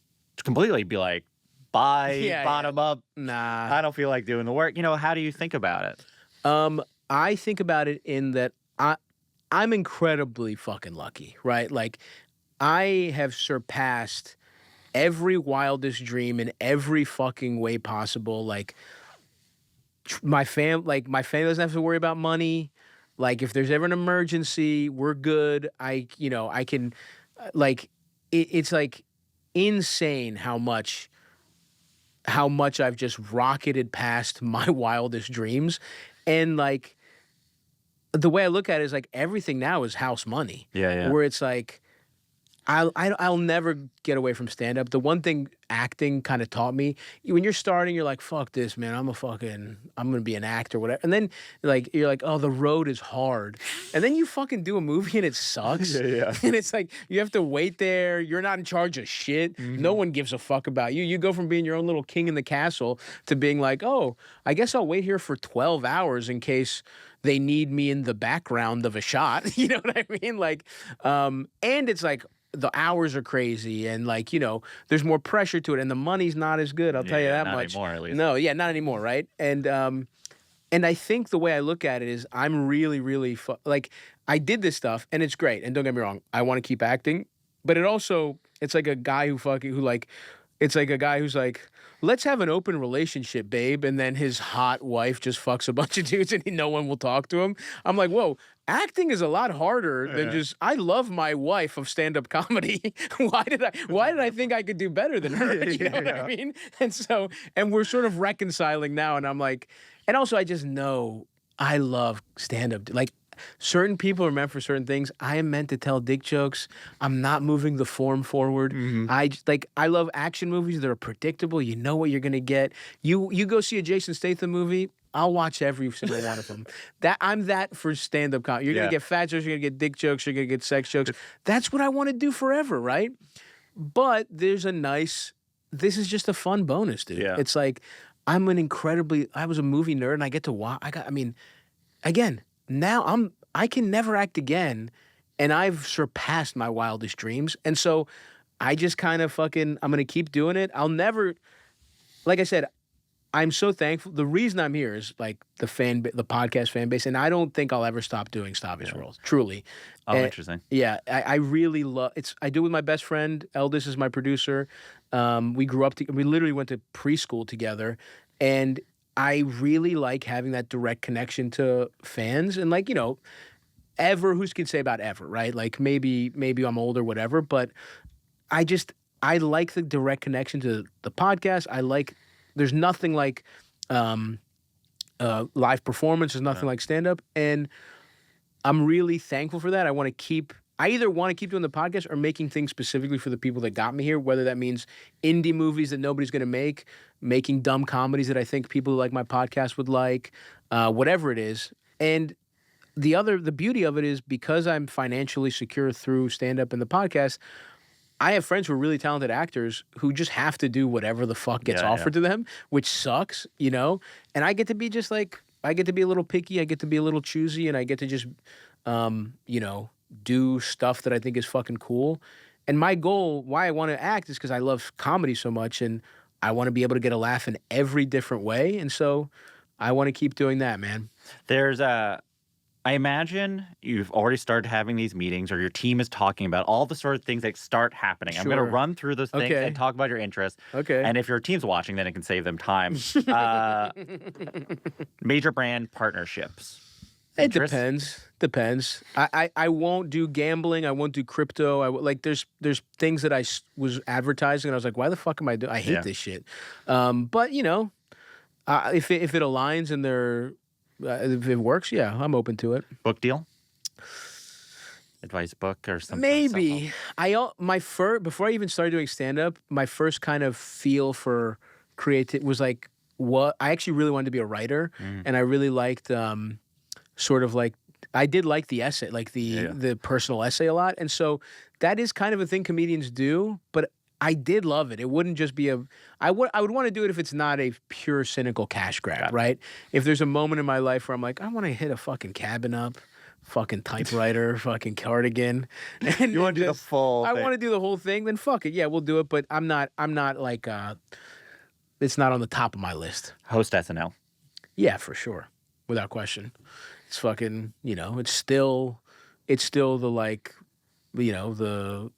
Speaker 2: completely be like, bye, bottom up.
Speaker 1: Nah.
Speaker 2: I don't feel like doing the work. How do you think about it?
Speaker 1: I think about it in that I'm incredibly fucking lucky, right? Like, I have surpassed every wildest dream in every fucking way possible. Like, my family doesn't have to worry about money. Like, if there's ever an emergency, we're good. I can, like, it's like insane how much I've just rocketed past my wildest dreams. And like, the way I look at it is like, everything now is house money.
Speaker 2: Yeah.
Speaker 1: Where it's like, I'll never get away from stand-up. The one thing acting kind of taught me, when you're starting, you're like, fuck this, man. I'm going to be an actor, whatever. And then like, you're like, oh, the road is hard. And then you fucking do a movie and it sucks.
Speaker 2: Yeah.
Speaker 1: And it's like, you have to wait there. You're not in charge of shit. No one gives a fuck about you. You go from being your own little king in the castle to being like, oh, I guess I'll wait here for 12 hours in case they need me in the background of a shot. You know what I mean? Like, and it's like, the hours are crazy, and like, there's more pressure to it, and the money's not as good. I'll tell you that
Speaker 2: not
Speaker 1: much.
Speaker 2: Anymore, at least.
Speaker 1: No, not anymore, right? And I think the way I look at it is, I'm really, really like, I did this stuff, and it's great. And don't get me wrong, I want to keep acting, but it's like a guy it's like a guy who's like, let's have an open relationship, babe, and then his hot wife just fucks a bunch of dudes and no one will talk to him. I'm like, whoa, acting is a lot harder than just, I love my wife of stand-up comedy. Why did I think I could do better than her? You know what I mean? And we're sort of reconciling now, and I'm like, and also I just know I love stand-up. Like, certain people are meant for certain things. I am meant to tell dick jokes. I'm not moving the form forward. I love action movies that are predictable. You know what you're gonna get. You go see a Jason Statham movie, I'll watch every single one of them. I'm that for stand-up comedy. You're gonna get fat jokes, you're gonna get dick jokes, you're gonna get sex jokes. That's what I want to do forever, right? But this is just a fun bonus, dude.
Speaker 2: Yeah.
Speaker 1: It's like, I was a movie nerd, and I get to watch. Again, now I can never act again, and I've surpassed my wildest dreams. And so I just kind of I'm going to keep doing it. I'll never, like I said, I'm so thankful. The reason I'm here is like the podcast fan base, and I don't think I'll ever stop doing Stavvy's World, truly.
Speaker 2: Oh, interesting.
Speaker 1: Yeah, I really love it. I do it with my best friend. Eldis is my producer. We grew up, we literally went to preschool together, and I really like having that direct connection to fans. And like, ever, who's can say about ever, right? Like, maybe I'm old or whatever, but I like the direct connection to the podcast. There's nothing like live performance. There's nothing like stand-up. And I'm really thankful for that. I either want to keep doing the podcast or making things specifically for the people that got me here, whether that means indie movies that nobody's going to make, making dumb comedies that I think people who like my podcast would like, whatever it is. And the beauty of it is because I'm financially secure through stand-up and the podcast, I have friends who are really talented actors who just have to do whatever the fuck gets offered to them, which sucks, you know? And I get to be just like, I get to be a little picky, I get to be a little choosy, and I get to just, you know, do stuff that I think is fucking cool. And my goal, why I want to act, is because I love comedy so much, and I want to be able to get a laugh in every different way. And so I want to keep doing that, man.
Speaker 2: I imagine you've already started having these meetings, or your team is talking about all the sort of things that start happening. I'm going to run through those things and talk about your interests.
Speaker 1: Okay.
Speaker 2: And if your team's watching, then it can save them time. Major brand partnerships.
Speaker 1: It depends. I won't do gambling. I won't do crypto. Like there's things that I was advertising, and I was like, why the fuck am I doing? I hate this shit. But you know, if it aligns and if it works, yeah, I'm open to it.
Speaker 2: Book deal? Advice book or something?
Speaker 1: Maybe. Before I even started doing stand-up, my first kind of feel for creative was like, what I actually really wanted to be a writer, and I really liked sort of like, I did like the essay, like the personal essay a lot, and so that is kind of a thing comedians do, but I did love it. It wouldn't just be I would want to do it if it's not a pure cynical cash grab, right? If there's a moment in my life where I'm like, I want to hit a fucking cabin up, fucking typewriter, fucking cardigan. And
Speaker 2: you want to do the full
Speaker 1: I want to do the whole thing, then fuck it. Yeah, we'll do it, but I'm not like, it's not on the top of my list.
Speaker 2: Host SNL.
Speaker 1: Yeah, for sure. Without question. It's fucking, you know, it's still the like, you know,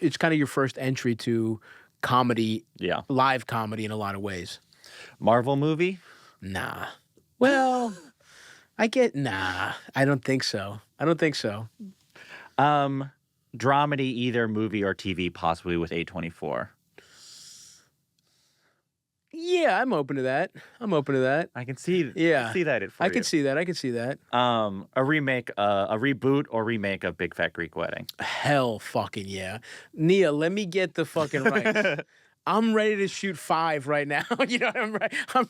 Speaker 1: it's kind of your first entry to comedy, live comedy in a lot of ways.
Speaker 2: Marvel movie?
Speaker 1: Nah. Well, I don't think so.
Speaker 2: Dramedy, either movie or TV, possibly with A24.
Speaker 1: Yeah, I'm open to that.
Speaker 2: I can see.
Speaker 1: Yeah,
Speaker 2: see that.
Speaker 1: I can see that.
Speaker 2: A remake, a reboot or remake of Big Fat Greek Wedding.
Speaker 1: Hell, fucking yeah, Nia. Let me get the fucking rights. I'm ready to shoot 5 right now. You know, I'm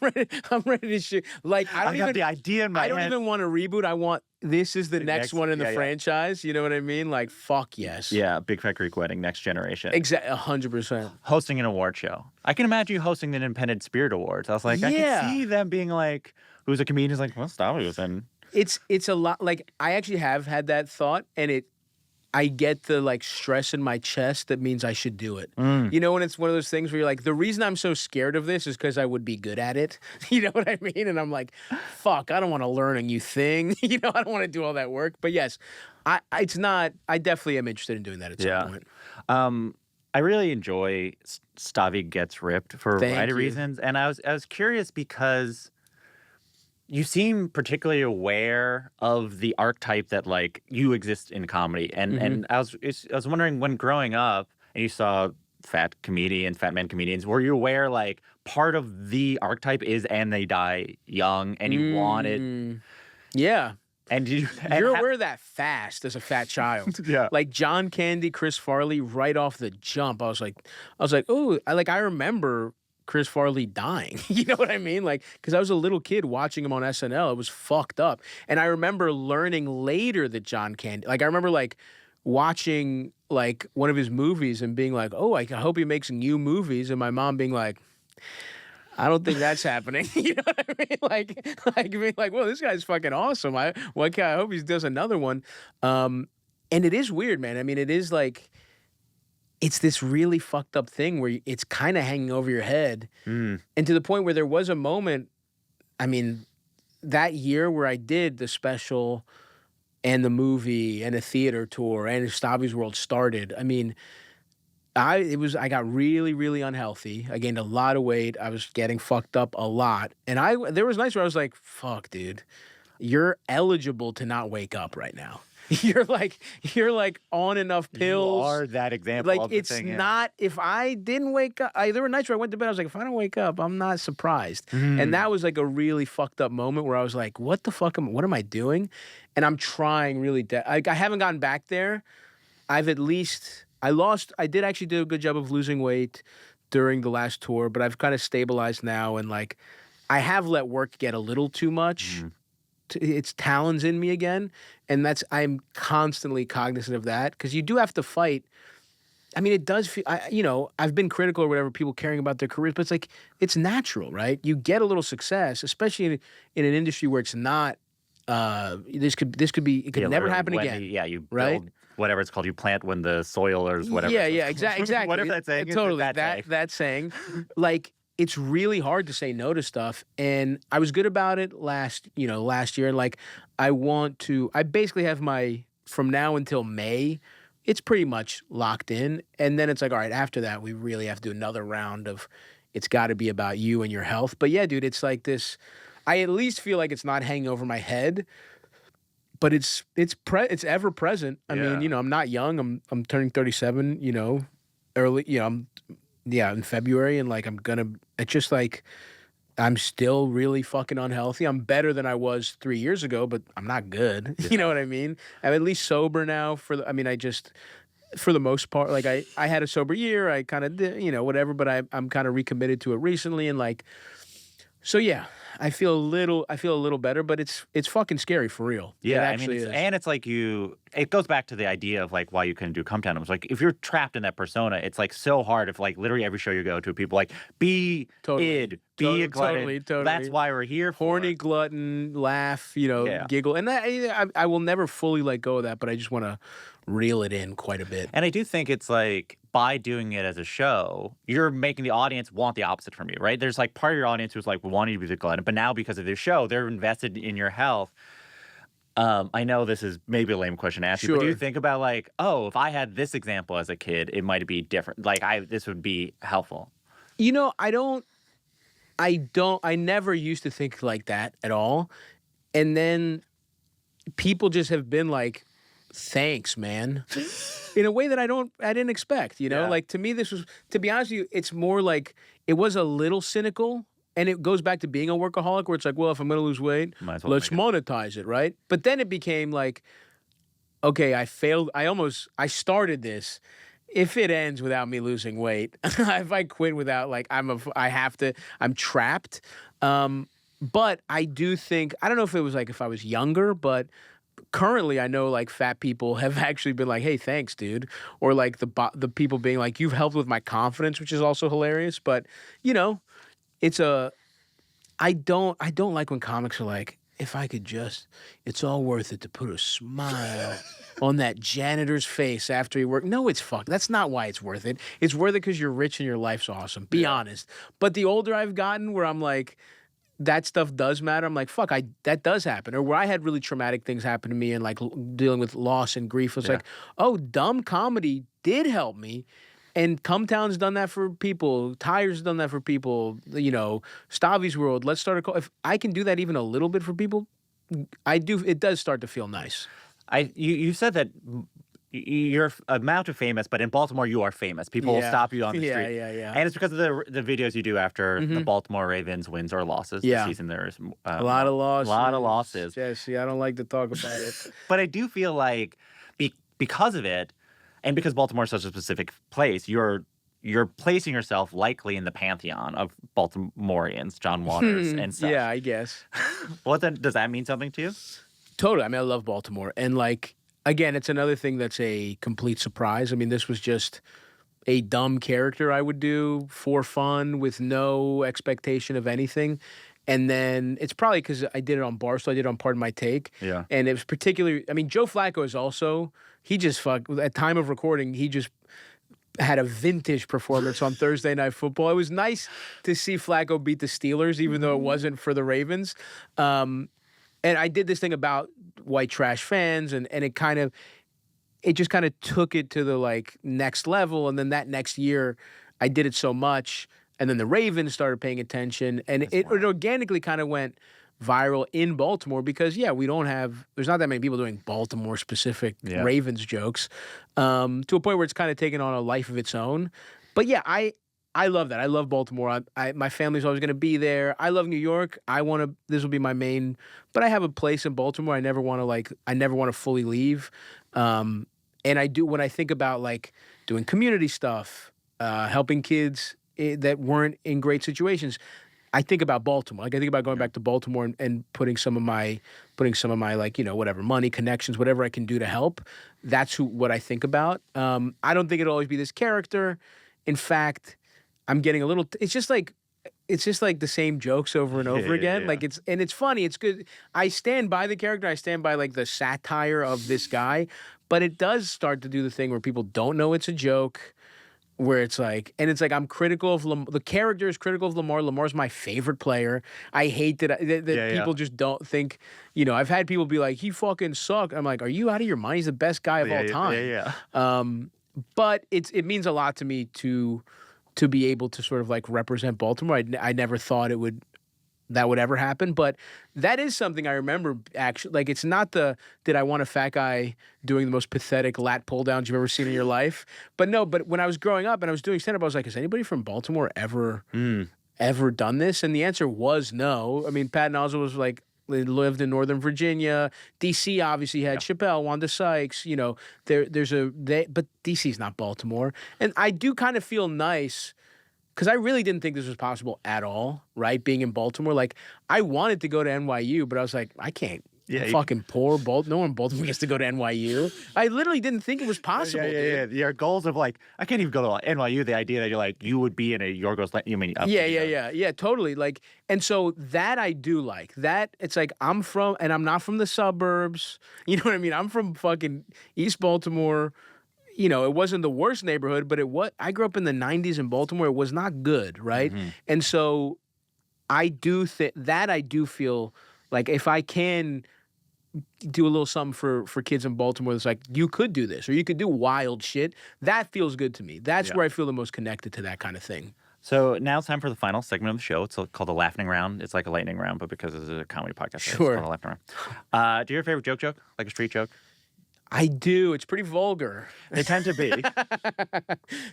Speaker 1: ready to shoot. Like I
Speaker 2: got the idea in my head.
Speaker 1: I don't even want a reboot. This is the next one in the franchise. You know what I mean? Like fuck yes.
Speaker 2: Yeah, Big Fat Greek Wedding, next generation.
Speaker 1: Exactly, 100%.
Speaker 2: Hosting an award show. I can imagine you hosting the Independent Spirit Awards. I was like, I can see them being like, who's a comedian? Is like, well, Stavvy was in.
Speaker 1: It's a lot. Like I actually have had that thought, and I get the like stress in my chest that means I should do it. You know, when it's one of those things where you're like, the reason I'm so scared of this is because I would be good at it. You know what I mean? And I'm like, fuck, I don't want to learn a new thing. You know, I don't want to do all that work. But yes, I definitely am interested in doing that at some point.
Speaker 2: I really enjoy Stavvy Gets Ripped for a variety of reasons. And I was curious because you seem particularly aware of the archetype that like you exist in comedy, and I was wondering, when growing up and you saw fat man comedians, were you aware like part of the archetype is and they die young, and you wanted, and you're
Speaker 1: aware of that fast as a fat child, like John Candy, Chris Farley, right off the jump. I was like, oh, I remember Chris Farley dying. You know what I mean? Like, because I was a little kid watching him on SNL. It was fucked up. And I remember learning later that John Candy, like I remember like watching like one of his movies and being like, oh, I hope he makes new movies. And my mom being like, I don't think that's happening. You know what I mean? Like being like, well, this guy's fucking awesome. I hope he does another one. And it is weird, man. I mean, it is like, it's this really fucked up thing where it's kind of hanging over your head. And to the point where there was a moment, I mean, that year where I did the special and the movie and a theater tour and Stavvy's World started, I mean, I got really, really unhealthy. I gained a lot of weight. I was getting fucked up a lot. And there was nights where I was like, fuck, dude, you're eligible to not wake up right now. You're like on enough pills.
Speaker 2: You are that example.
Speaker 1: Like, it's not, if I didn't wake up, there were nights where I went to bed, I was like, if I don't wake up, I'm not surprised. And that was like a really fucked up moment where I was like, what the fuck what am I doing? And I'm trying really, I haven't gotten back there. I did actually do a good job of losing weight during the last tour, but I've kind of stabilized now, and like, I have let work get a little too much. its talons in me again, and I'm constantly cognizant of that because you do have to fight. I mean, it does feel, I've been critical or whatever, people caring about their careers, but it's like, it's natural, right? You get a little success, especially in an industry where it's not, this could be, it could never happen again.
Speaker 2: You
Speaker 1: right?
Speaker 2: build whatever it's called, you plant when the soil or whatever.
Speaker 1: Yeah, exactly.
Speaker 2: Whatever that saying is.
Speaker 1: Totally,
Speaker 2: That
Speaker 1: that saying. Like, it's really hard to say no to stuff, and I was good about it last year, and like, I basically have from now until May, it's pretty much locked in. And then it's like, all right, after that, we really have to do another round of, it's got to be about you and your health. But yeah, dude, it's like this, I at least feel like it's not hanging over my head, but it's ever present. I mean, I'm not young. I'm turning 37, early, in February. And like, it's just like, I'm still really fucking unhealthy. I'm better than I was 3 years ago, but I'm not good. Yeah. You know what I mean? I'm at least sober now for the most part, like I had a sober year. I kind of did, whatever, but I'm kind of recommitted to it recently. And like, so yeah, I feel a little better, but it's fucking scary for real.
Speaker 2: Yeah,
Speaker 1: it actually is.
Speaker 2: And it's like it goes back to the idea of like why you couldn't do Cum Town. It was like, if you're trapped in that persona, it's like so hard if like literally every show you go to, people like, be a glutton.
Speaker 1: Totally.
Speaker 2: That's why we're here for.
Speaker 1: Horny glutton, laugh, giggle. And I will never fully let go of that, but I just want to reel it in quite a bit.
Speaker 2: And I do think it's like, by doing it as a show, you're making the audience want the opposite from you, right? There's like part of your audience who's like wanting to be the glutton, but now because of this show, they're invested in your health. I know this is maybe a lame question to ask you, but do you think about like, oh, if I had this example as a kid, it might be different. Like this would be helpful.
Speaker 1: I never used to think like that at all. And then people just have been like, thanks, man. In a way that I didn't expect, Like, to me, to be honest with you, it's more like, it was a little cynical, and it goes back to being a workaholic, where it's like, well, if I'm going to lose weight, let's monetize it, right? But then it became like, okay, I failed. I started this. If it ends without me losing weight, if I quit without, like, I'm trapped. But I do think, I don't know if it was like if I was younger, but currently I know like fat people have actually been like, hey, thanks, dude. Or like the people being like, you've helped with my confidence, which is also hilarious. But, I don't like when comics are like, if I could just, it's all worth it to put a smile on that janitor's face after he worked. No, it's fucked. That's not why it's worth it. It's worth it because you're rich and your life's awesome. Be honest. But the older I've gotten, where I'm like, that stuff does matter. I'm like, fuck, that does happen. Or where I had really traumatic things happen to me and like dealing with loss and grief. It's like, oh, dumb comedy did help me. And Cum Town's done that for people. Tire's done that for people. Stavvy's World. Let's start if I can do that even a little bit for people, I do. It does start to feel nice.
Speaker 2: You said that you're a Mount of famous, but in Baltimore you are famous. People will stop you on the street.
Speaker 1: Yeah.
Speaker 2: And it's because of the videos you do after the Baltimore Ravens wins or losses this season. There's
Speaker 1: a lot of losses.
Speaker 2: A lot of losses.
Speaker 1: Jesse, I don't like to talk about it.
Speaker 2: But I do feel like because of it, and because Baltimore is such a specific place, you're placing yourself likely in the pantheon of Baltimoreans, John Waters and stuff.
Speaker 1: Yeah, I guess.
Speaker 2: Does that mean something to you?
Speaker 1: Totally. I mean, I love Baltimore. And like, again, it's another thing that's a complete surprise. I mean, this was just a dumb character I would do for fun with no expectation of anything. And then it's probably because I did it on Barstool. I did it on Pardon My Take.
Speaker 2: Yeah.
Speaker 1: And it was particularly, I mean, Joe Flacco is also, at time of recording, he just had a vintage performance on Thursday Night Football. It was nice to see Flacco beat the Steelers, even though it wasn't for the Ravens. And I did this thing about white trash fans, and it just kind of took it to the like next level. And then that next year, I did it so much, and then the Ravens started paying attention, and it organically kind of went viral in Baltimore because there's not that many people doing Baltimore specific Ravens jokes, to a point where it's kind of taken on a life of its own. But yeah, I love that. I love Baltimore. My family's always going to be there. I love New York. This will be my main, but I have a place in Baltimore. I never want to fully leave. And I do, when I think about like doing community stuff, helping kids that weren't in great situations, I think about Baltimore. Like I think about going back to Baltimore and putting some of my like, whatever, money, connections, whatever I can do to help. That's what I think about. I don't think it'll always be this character. In fact, I'm getting a little. It's just like the same jokes over and over again. Like it's funny. It's good. I stand by the character. I stand by like the satire of this guy, but it does start to do the thing where people don't know it's a joke. Where it's like, I'm critical of the character is critical of Lamar. Lamar's my favorite player. I hate that people just don't think. I've had people be like, he fucking sucked. I'm like, are you out of your mind? He's the best guy of all time. But it means a lot to me to be able to sort of like represent Baltimore. I never thought that would ever happen, but that is something I remember actually. Like, it's not did I want a fat guy doing the most pathetic lat pull downs you've ever seen in your life? But no, but when I was growing up and I was doing stand up, I was like, has anybody from Baltimore ever done this? And the answer was no. I mean, Patton Oswalt was like, they lived in Northern Virginia. DC obviously had Chappelle, Wanda Sykes. But DC's not Baltimore. And I do kind of feel nice because I really didn't think this was possible at all, right? Being in Baltimore. Like, I wanted to go to NYU, but I was like, I can't. Fucking poor no one in Baltimore gets to go to NYU. I literally didn't think it was possible. Dude.
Speaker 2: Your goals of like, I can't even go to NYU. The idea that you're like, you would be in a Yorgos.
Speaker 1: Yeah, totally. Like, and so that I do like that. It's like I'm not from the suburbs. You know what I mean? I'm from fucking East Baltimore. It wasn't the worst neighborhood, but I grew up in the 90s in Baltimore. It was not good, right? Mm-hmm. And so I do feel like if I can do a little something for kids in Baltimore that's like, you could do this or you could do wild shit, that feels good to me. That's where I feel the most connected to that kind of thing.
Speaker 2: So now it's time for the final segment of the show. It's called the Laughning Round. It's like a lightning round, but because it's a comedy podcast, it's called the Laughning Round. Do you have a favorite joke? Like a street joke?
Speaker 1: I do. It's pretty vulgar.
Speaker 2: They tend to be.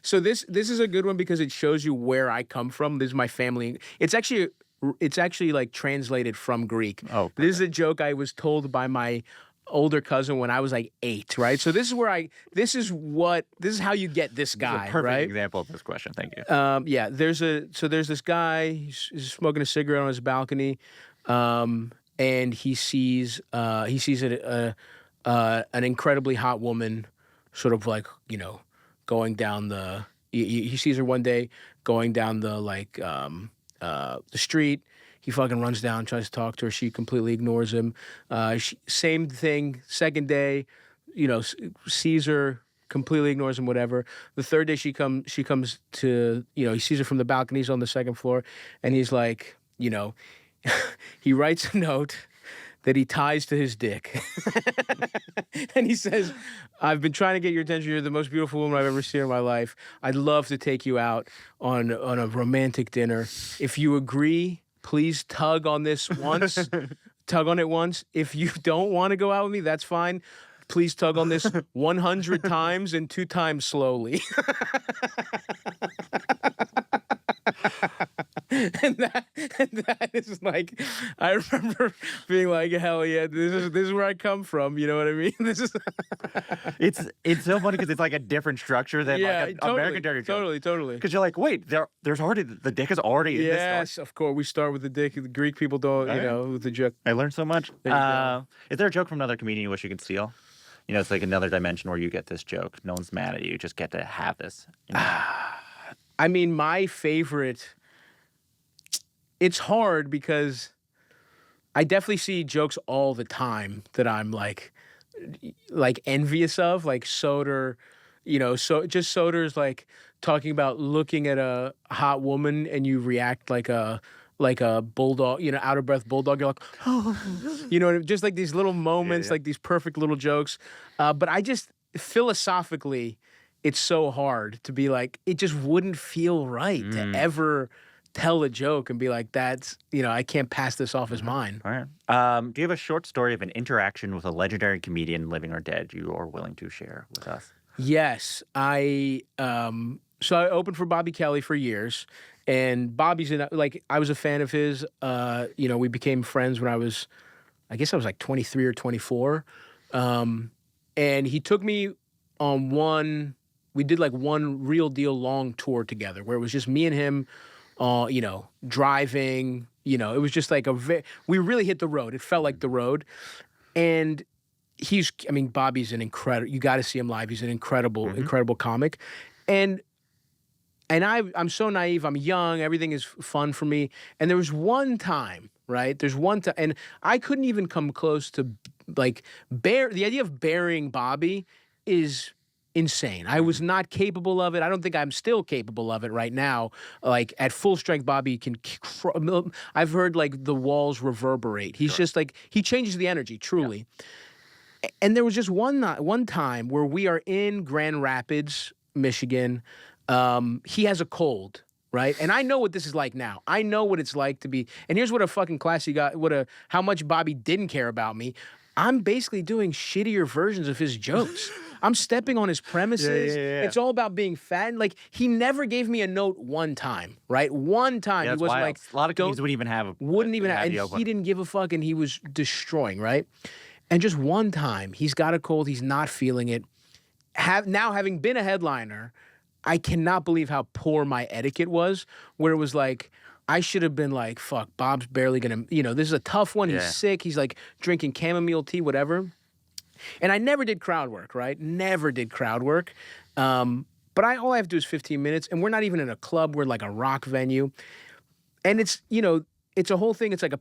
Speaker 1: So this is a good one because it shows you where I come from. This is my family. It's actually like translated from Greek. Oh, perfect. This is a joke I was told by my older cousin when I was like 8, right? So this is how you get this guy,
Speaker 2: this is a perfect
Speaker 1: right?
Speaker 2: example of this question. Thank you.
Speaker 1: There's this guy, he's smoking a cigarette on his balcony, and he sees an incredibly hot woman sort of like, going down he sees her one day going down the street. He fucking runs down, tries to talk to her. She completely ignores him. Same thing, second day, sees her, completely ignores him, whatever. The third day she comes to, he sees her from the balcony, he's on the second floor, and he's like, he writes a note that he ties to his dick. And he says, I've been trying to get your attention. You're the most beautiful woman I've ever seen in my life. I'd love to take you out on a romantic dinner. If you agree, please tug on this once. Tug on it once. If you don't want to go out with me, that's fine. Please tug on this 100 times and 2 times slowly. And that is like, I remember being like, hell yeah, this is where I come from. You know what I mean? This is.
Speaker 2: It's so funny because it's like a different structure than like an American dirty joke.
Speaker 1: Totally.
Speaker 2: Because you're like, wait, there's already the dick is already in this story.
Speaker 1: Yes, of course. We start with the dick. The Greek people don't, with the joke.
Speaker 2: I learned so much. Is there a joke from another comedian you wish you could steal? It's like another dimension where you get this joke. No one's mad at you. You just get to have this.
Speaker 1: I mean, my favorite. It's hard because I definitely see jokes all the time that I'm like envious of, like Soder, so just Soder's like talking about looking at a hot woman and you react like a bulldog, out of breath bulldog. You're like, oh, just like these little moments, like these perfect little jokes. But I just philosophically, it's so hard to be like, it just wouldn't feel right to ever tell a joke and be like, that's, I can't pass this off as mine.
Speaker 2: All right. Do you have a short story of an interaction with a legendary comedian, living or dead, you are willing to share with us?
Speaker 1: Yes. I opened for Bobby Kelly for years, and Bobby's I was a fan of his. We became friends when I was like 23 or 24. And he took me on we did like one real deal long tour together where it was just me and him driving. It was just like we really hit the road. It felt like the road. And Bobby's an incredible, you got to see him live. He's an incredible comic. And I'm so naive. I'm young. Everything is fun for me. And there was one time, right? There's one time, and I couldn't even come close to the idea of burying Bobby is insane. I was not capable of it. I don't think I'm still capable of it right now. Like at full strength, Bobby can. I've heard like the walls reverberate. He's just like, he changes the energy truly. Yeah. And there was just one time where we are in Grand Rapids, Michigan. He has a cold, right? And I know what this is like now. I know what it's like to be. And here's what a fucking classy guy. How much Bobby didn't care about me. I'm basically doing shittier versions of his jokes. I'm stepping on his premises. Yeah. It's all about being fat. And like, he never gave me a note one time, right? One time.
Speaker 2: Yeah,
Speaker 1: he wasn't like,
Speaker 2: a lot of comedians wouldn't even have.
Speaker 1: And he didn't give a fuck, and he was destroying, right? And just one time, he's got a cold. He's not feeling it. Now having been a headliner, I cannot believe how poor my etiquette was, where it was like, I should have been like, fuck, Bob's barely gonna, this is a tough one. He's sick. He's like drinking chamomile tea, whatever. And I never did crowd work, right? Never did crowd work. But all I have to do is 15 minutes, and we're not even in a club. We're like a rock venue. And it's, it's a whole thing. It's like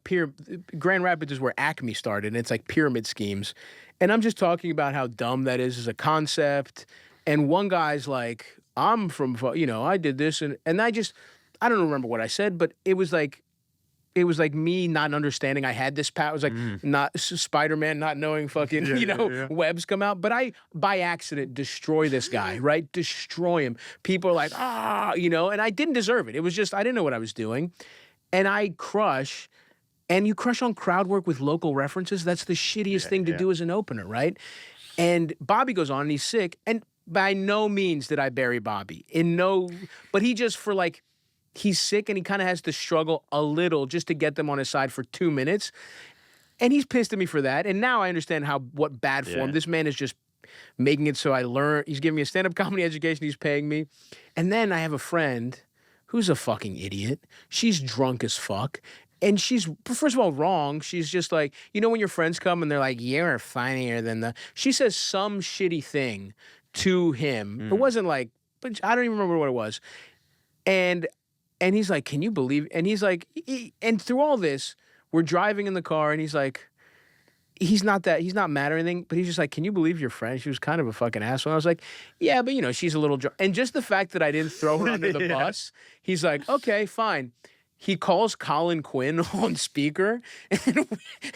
Speaker 1: Grand Rapids is where Acme started, and it's like pyramid schemes. And I'm just talking about how dumb that is as a concept. And one guy's like, I'm from, I did this. And I don't remember what I said, but it was like me not understanding I had this power. It was like not Spider-Man not knowing fucking, webs come out. But I, by accident, destroy this guy, right? Destroy him. People are like, and I didn't deserve it. It was just, I didn't know what I was doing. And I crush, and you crush on crowd work with local references. That's the shittiest thing to do as an opener, right? And Bobby goes on and he's sick. And by no means did I bury Bobby. But he just he's sick and he kind of has to struggle a little just to get them on his side for 2 minutes. And he's pissed at me for that. And now I understand what bad form. This man is just making it so I learn. He's giving me a stand-up comedy education. He's paying me. And then I have a friend who's a fucking idiot. She's drunk as fuck. And she's, first of all, wrong. She's just like, when your friends come and they're like, you're funnier than she says some shitty thing to him. It wasn't like, but I don't even remember what it was. And he's like, can you believe? And he's like, and through all this, we're driving in the car, and he's like, he's not mad or anything, but he's just like, can you believe your friend? She was kind of a fucking asshole. And I was like, yeah, but she's a little drunk. And just the fact that I didn't throw her under the bus, he's like, okay, fine. He calls Colin Quinn on speaker,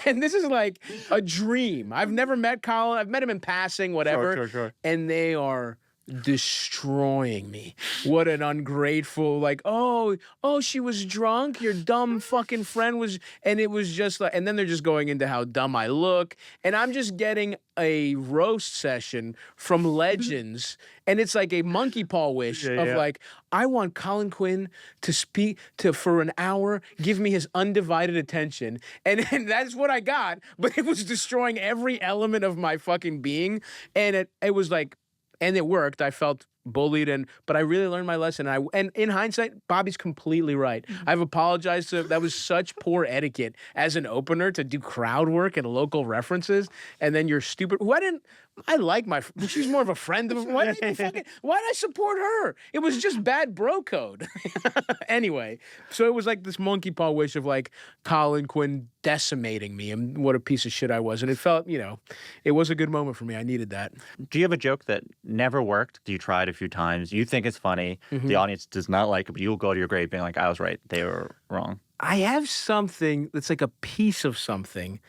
Speaker 1: and this is like a dream. I've never met Colin. I've met him in passing, whatever.
Speaker 2: Sure.
Speaker 1: And they are destroying me. What an ungrateful, like, oh, she was drunk. Your dumb fucking friend was, and it was just like, and then they're just going into how dumb I look, and I'm just getting a roast session from legends, and it's like a monkey paw wish of like, I want Colin Quinn to speak for an hour, give me his undivided attention, and that's what I got. But it was destroying every element of my fucking being, and it was like. And it worked. I felt bullied, but I really learned my lesson. And in hindsight, Bobby's completely right. I've apologized that was such poor etiquette as an opener to do crowd work and local references, and then you're stupid. I like she's more of a friend of why did I support her? It was just bad bro code. Anyway, so it was like this monkey paw wish of like Colin Quinn decimating me, and what a piece of shit I was. And it felt, it was a good moment for me. I needed that.
Speaker 2: Do you have a joke that never worked? Do you try it a few times? You think it's funny. The audience does not like it, but you'll go to your grave being like, I was right. They were wrong.
Speaker 1: I have something that's like a piece of something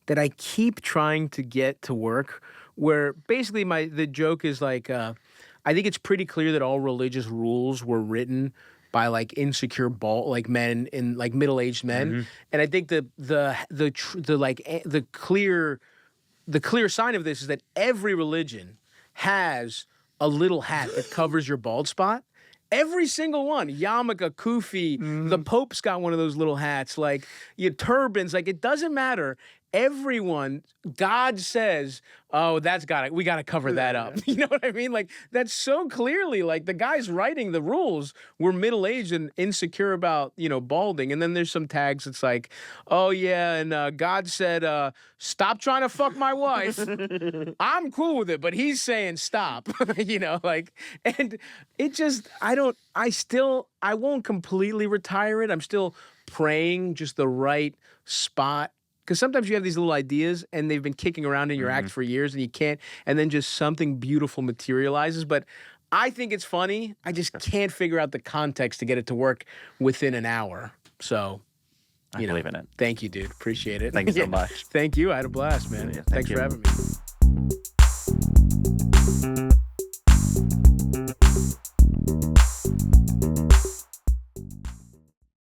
Speaker 1: that I keep trying to get to work, where basically the joke is like, I think it's pretty clear that all religious rules were written by like insecure men in like middle-aged men, and I think the clear sign of this is that every religion has a little hat that covers your bald spot. Every single one, yarmulke, kufi, the Pope's got one of those little hats, like your turbans, like it doesn't matter. everyone, God says, oh, we got to cover that up. You know what I mean? Like, that's so clearly, like, the guys writing the rules were middle-aged and insecure about, balding. And then there's some tags. It's like, oh, yeah, and God said, stop trying to fuck my wife. I'm cool with it, but he's saying stop, and it just, I won't completely retire it. I'm still praying just the right spot. Because sometimes you have these little ideas and they've been kicking around in your act for years and you can't, and then just something beautiful materializes. But I think it's funny. I just can't figure out the context to get it to work within an hour. So,
Speaker 2: I believe in it.
Speaker 1: Thank you, dude. Appreciate it.
Speaker 2: Thank you so much.
Speaker 1: Thank you. I had a blast, man.
Speaker 2: Yeah,
Speaker 1: Thanks
Speaker 2: you.
Speaker 1: for having me.